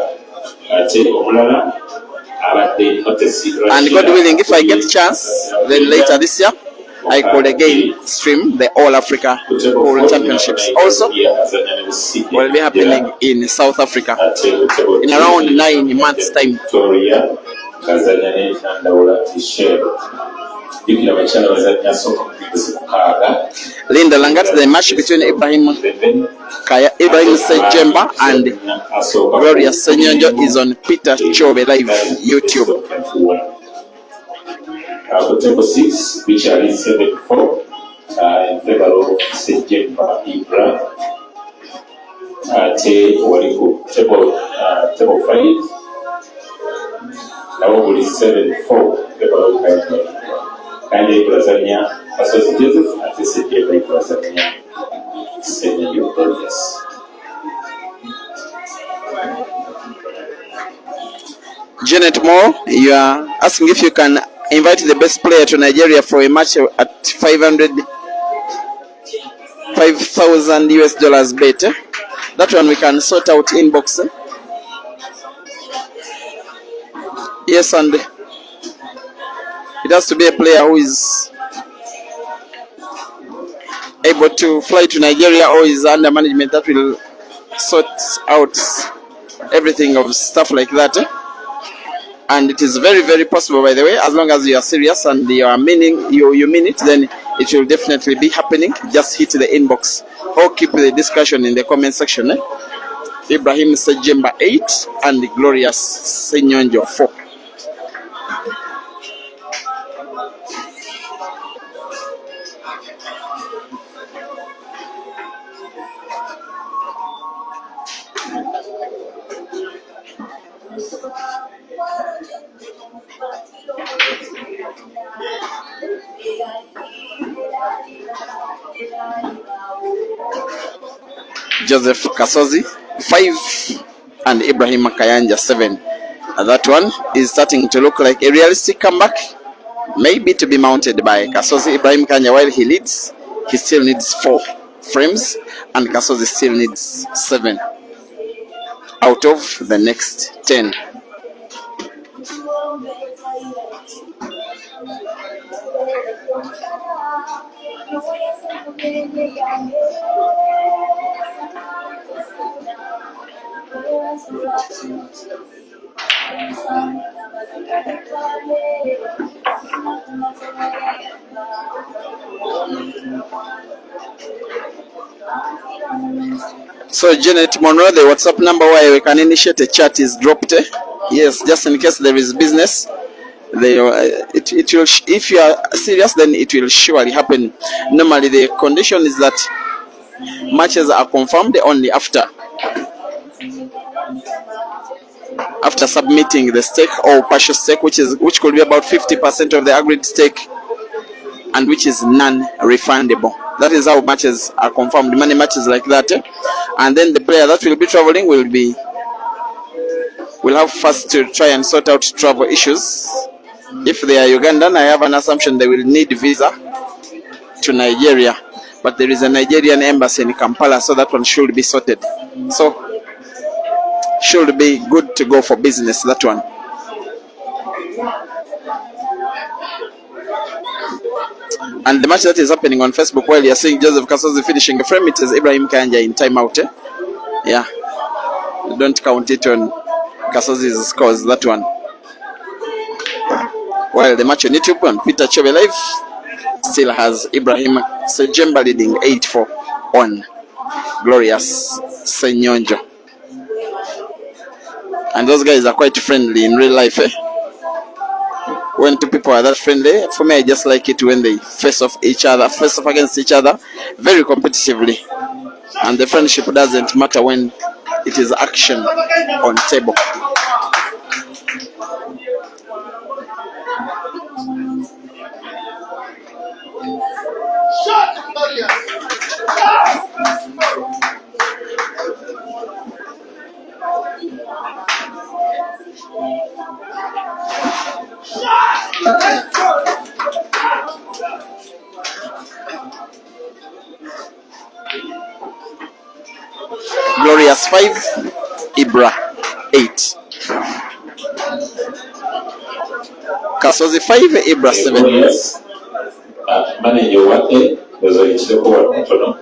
God willing, if I get a chance, then later this year, I could again stream the All Africa Pool Championships. Also, will be happening in South Africa in around 9 months' time. Linda Langat, the match between Ibrahim Sejemba and Gloria Senyonjo is on Peter Chobe Live YouTube. Table 6, which are in 7-4 in favor of Sejemba Ibra. Table 5. Now we 7-4 favor of Kanye Brazania, Kasozi Joseph, and Sejemba Brazania. Send your progress. Janet Moore, you are asking if you can invite the best player to Nigeria for a match at 5,000 US dollars bet. That one we can sort out inbox. Yes, and it has to be a player who is able to fly to Nigeria or is under management that will sort out everything of stuff like that. And it is very, very possible, by the way, as long as you are serious and you are you mean it, then it will definitely be happening. Just hit the inbox or keep the discussion in the comment section. Ibrahim Sejemba 8 and Glorious Senyonjo 4. Joseph Kasozi 5 and Ibrahim Kayanja 7. That one is starting to look like a realistic comeback, maybe to be mounted by Kasozi. Ibrahim Kayanja, while he leads, he still needs 4 frames, and Kasozi still needs 7 out of the next 10. So Janet Monroe, the WhatsApp number where we can initiate a chat is dropped. Yes, just in case there is business. It will, if you are serious, then it will surely happen. Normally the condition is that matches are confirmed only after submitting the stake or partial stake, which could be about 50% of the agreed stake, and which is non-refundable. That is how matches are confirmed, money matches like that. And then the player that will be traveling will have first to try and sort out travel issues. If they are Ugandan, I have an assumption they will need visa to Nigeria, but there is a Nigerian embassy in Kampala, so that one should be sorted. So should be good to go for business, that one. And the match that is happening on Facebook while you're seeing Joseph Kasozi finishing a frame, it is Ibrahim Kanja in timeout. Yeah, don't count it on Kasozi's scores, that one. While the match on YouTube on Peter Chobe Live still has Ibrahim Sejemba leading 8-4 on Glorious Senyonjo. And those guys are quite friendly in real life. When two people are that friendly, for me I just like it when they face off against each other very competitively. And the friendship doesn't matter when it is action on table. Glorious 5, Ibra 8. Kasozi 5, Ibra 7. Yes. Manage your what? There's a little bit of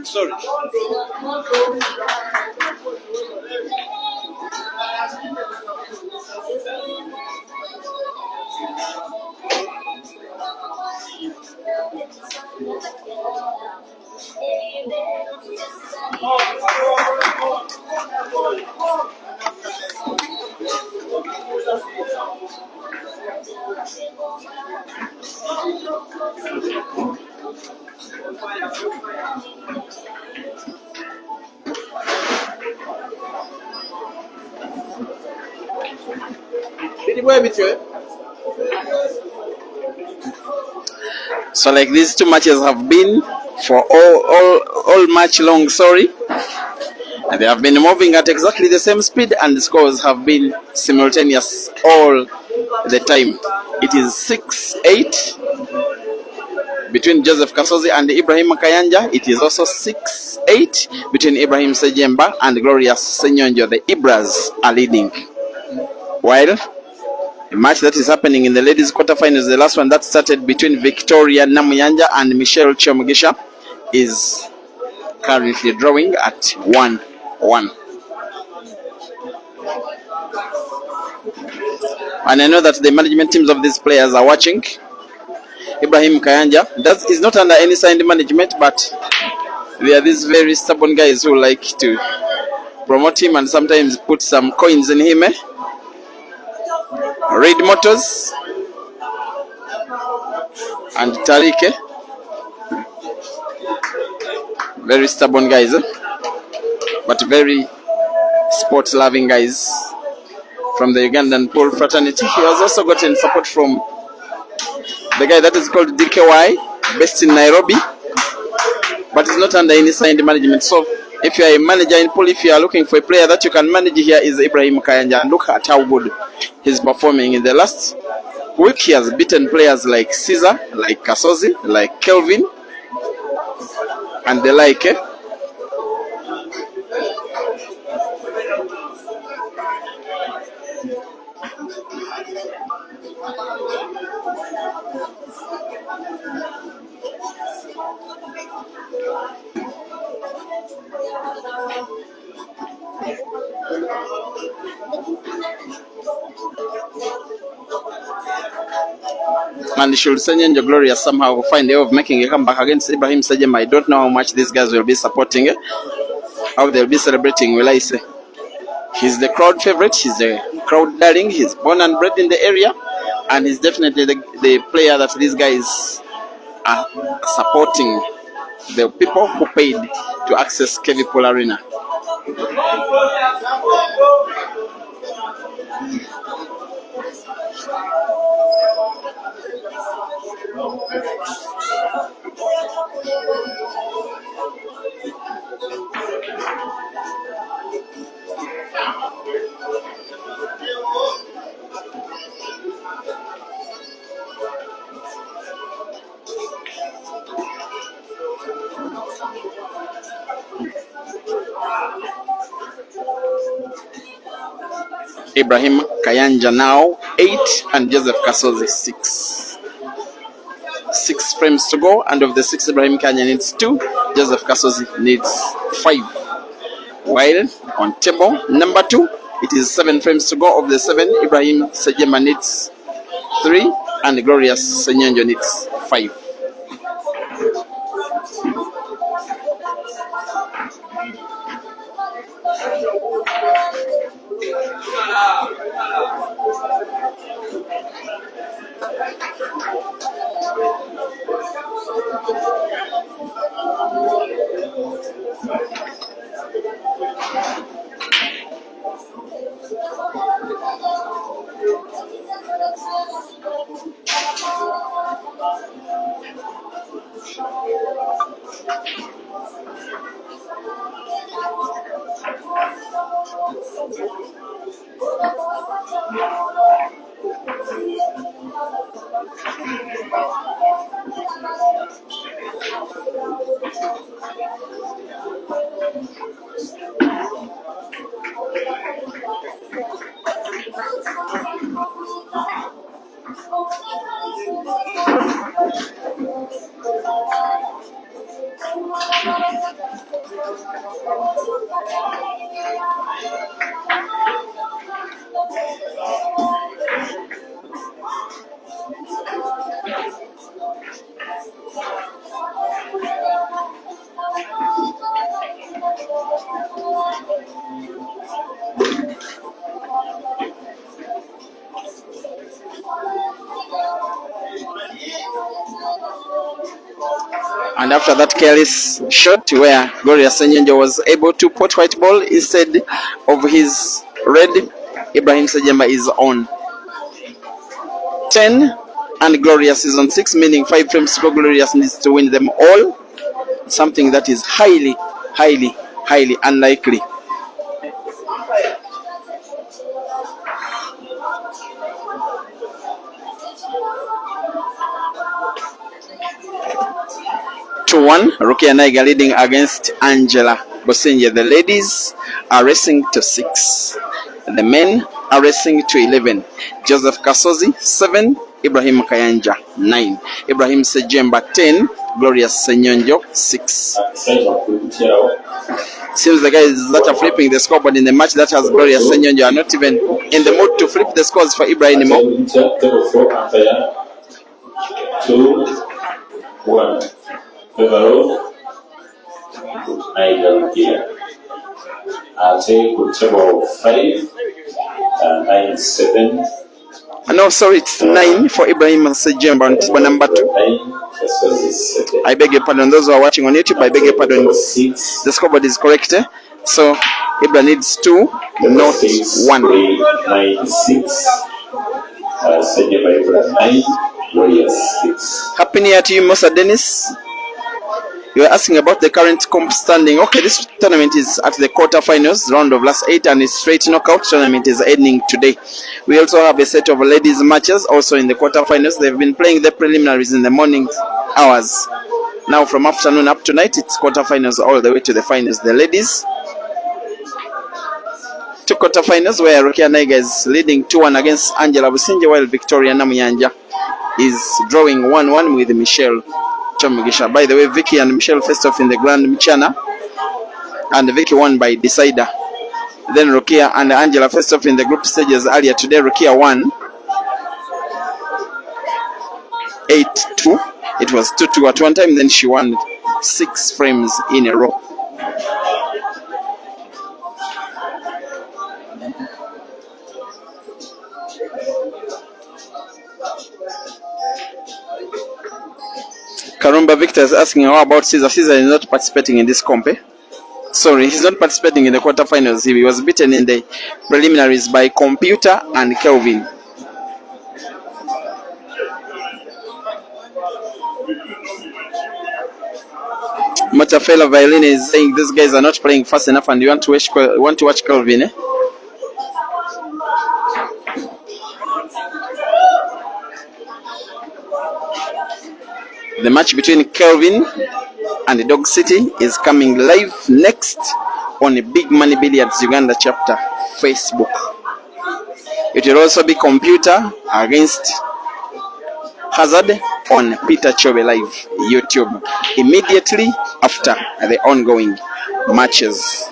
Sorry. So like these two matches have been for all match long, sorry. And they have been moving at exactly the same speed and the scores have been simultaneous all the time. It is 6-8 between Joseph Kasozi and Ibrahim Kayanja. It is also 6-8 between Ibrahim Sejemba and Glorious Senyonjo. The Ibras are leading. While the match that is happening in the ladies quarterfinals, the last one that started between Victoria Namuyanja and Michelle Chomugisha, is currently drawing at 1-1. And I know that the management teams of these players are watching. Ibrahim Kayanja is not under any signed management, but there are these very stubborn guys who like to promote him and sometimes put some coins in him. Reid Motors and Tariq, very stubborn guys, but very sport loving guys from the Ugandan pole fraternity. He has also gotten support from the guy that is called DKY, based in Nairobi, but it's not under any signed management. So if you are a manager in pool, if you are looking for a player that you can manage, here is Ibrahim Kayanja, and look at how good he's performing. In the last week he has beaten players like Caesar, like Kasozi, like Kelvin and the like. And should Senyenjo Glorious somehow find a way of making a comeback against Ibrahim Sajema, I don't know how much these guys will be supporting it, how they'll be celebrating, will I say. He's the crowd favorite, he's the crowd darling, he's born and bred in the area, and he's definitely the player that these guys are supporting, the people who paid to access KV Pool Arena. Ibrahim Kayanja now 8 and Joseph Kasozi 6. 6 frames to go, and of the 6 Ibrahim Kayanja needs 2, Joseph Kasozi needs 5. While on table number 2 it is 7 frames to go. Of the 7, Ibrahim Sajema needs 3 and Glorious Senyenjo needs 5. And after that careless shot where Glorious Senyenjo was able to put white ball instead of his red, Ibrahim Sajema is on 10 and Glorious is on 6, meaning 5 frames to go. Glorious needs to win them all, something that is highly unlikely. To 1, Rukia Naiga leading against Angela Bosenje. The ladies are racing to 6. The men are racing to 11. Joseph Kasozi 7, Ibrahim Kayanja 9, Ibrahim Sejemba 10, Glorious Senyonjo 6. Seems the guys that are flipping the scoreboard in the match that has Glorious Senyonjo are not even in the mood to flip the scores for Ibrahim. 2-1. Overall, Niger here. I'll take table 5, 9-7. No, sorry, it's 9 for Ibrahim Sejemba on table number 2. 9, Kasozi 7. I beg your pardon. Those who are watching on YouTube, I beg your pardon. The scoreboard is correct. So Ibra needs 2, not 1. 9-6. Sejemba Ibra 9, Warriors 6. Happy New Year to you, Musa Dennis. You were asking about the current comp standing. Okay, this tournament is at the quarterfinals, round of last 8, and its straight knockout tournament is ending today. We also have a set of ladies matches also in the quarterfinals. They've been playing the preliminaries in the morning hours. Now from afternoon up to night, it's quarterfinals all the way to the finals. The ladies to quarterfinals where Rukia Naiga is leading 2-1 against Angela Businje, while Victoria Namuyanja is drawing 1-1 with Michelle Chomugisha. By the way, Vicky and Michelle faced off in the Grand Michana, and Vicky won by decider. Then Rukia and Angela faced off in the group stages earlier today. Rukia won 8-2. It was 2-2 at one time, then she won 6 frames in a row. Karumba Victor is asking how about Caesar. Caesar is not participating in this comp. Sorry, he's not participating in the quarterfinals. He was beaten in the preliminaries by Computer and Kelvin. Matafela Violin is saying these guys are not playing fast enough and you want to watch Kelvin. The match between Kelvin and the Dog City is coming live next on Big Money Billiards Uganda chapter Facebook. It will also be Computer against Hazard on Peter Chobe Live YouTube immediately after the ongoing matches.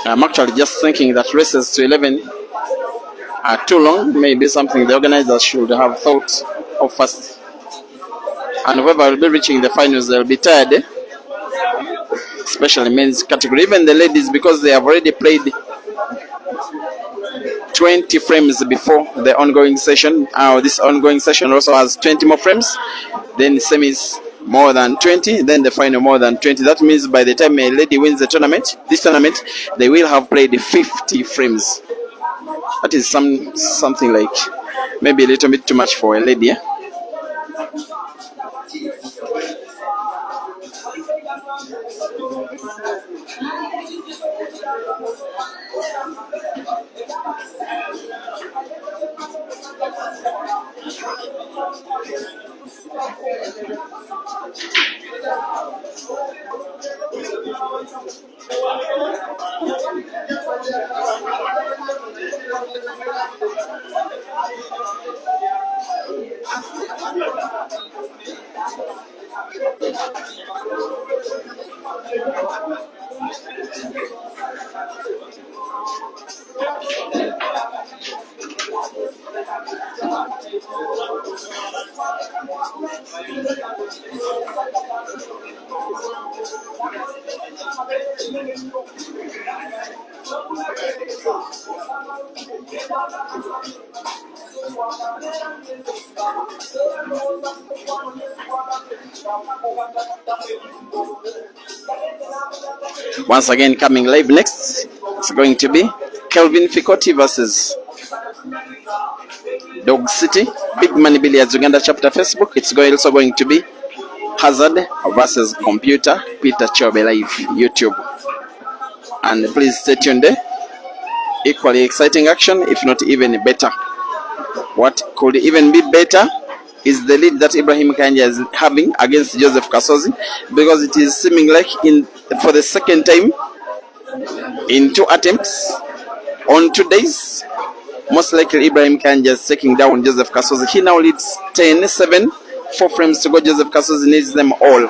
I'm actually just thinking that races to 11 are too long. Maybe something the organizers should have thought of first. And whoever will be reaching the finals, they'll be tired, especially men's category. Even the ladies, because they have already played 20 frames before the ongoing session. This ongoing session also has 20 more frames. Then the semis more than 20, then the final more than 20. That means by the time a lady wins the tournament, they will have played 50 frames. That is something like maybe a little bit too much for a lady. Once again, coming live next, it's going to be Kelvin Fikoti versus Dog City. Big Money Billiards Uganda chapter Facebook. It's also going to be Hazard versus Computer Peter Chobe live YouTube. And please stay tuned there. Equally exciting action, if not even better. What could even be better is the lead that Ibrahim Kanja is having against Joseph Kasozi, because it is seeming like for the second time in 2 attempts on 2 days, most likely Ibrahim Kanja is taking down Joseph Kasozi. He now leads 10-7, 4 frames to go. Joseph Kasozi needs them all.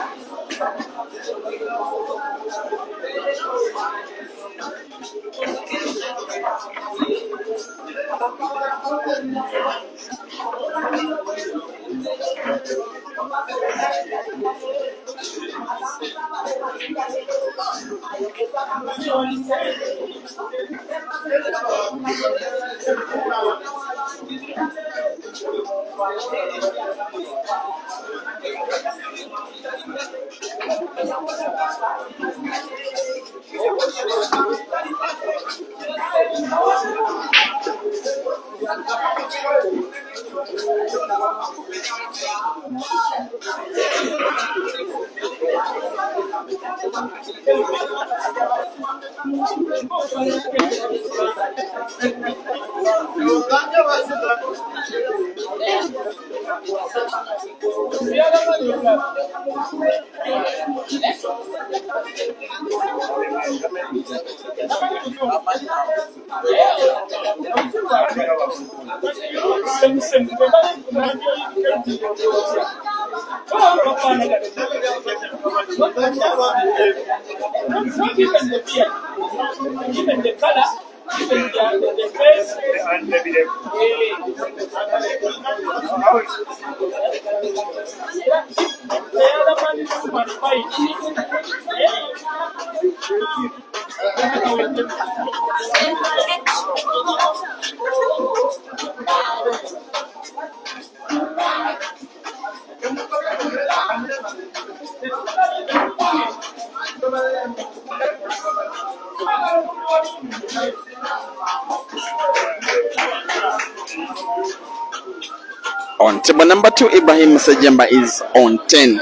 On table number 2, Ibrahim Sejemba is on 10.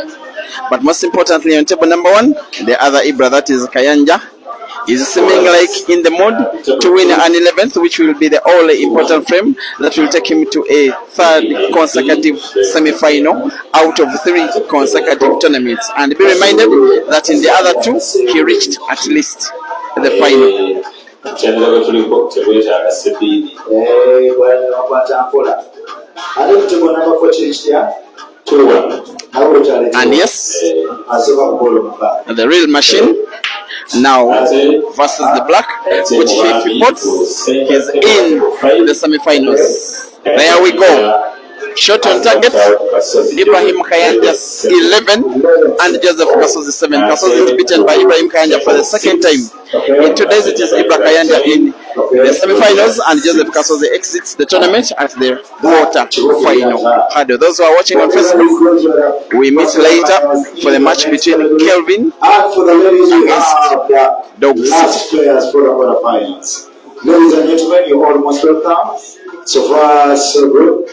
But most importantly, on table number 1, the other Ibra, that is Kayanja, is seeming like in the mood to win an 11th, which will be the only important frame that will take him to a 3rd consecutive semi-final out of 3 consecutive tournaments. And be reminded that in the other 2, he reached at least the final. And yes, the real machine now versus the black, which he reports is in the semi-finals. There we go. Shot on target, Ibrahim Kayanja's 11 and Joseph Kasozi 7. Kasozi is beaten by Ibrahim Kayanja for the second time. In 2 days, it is Ibrahim Kayanja in the semi-finals and Joseph Kasozi exits the tournament at the quarter final. And those who are watching on Facebook, we meet later for the match between Kelvin against Dog City. Ladies and gentlemen, you're all most welcome. So far, so good.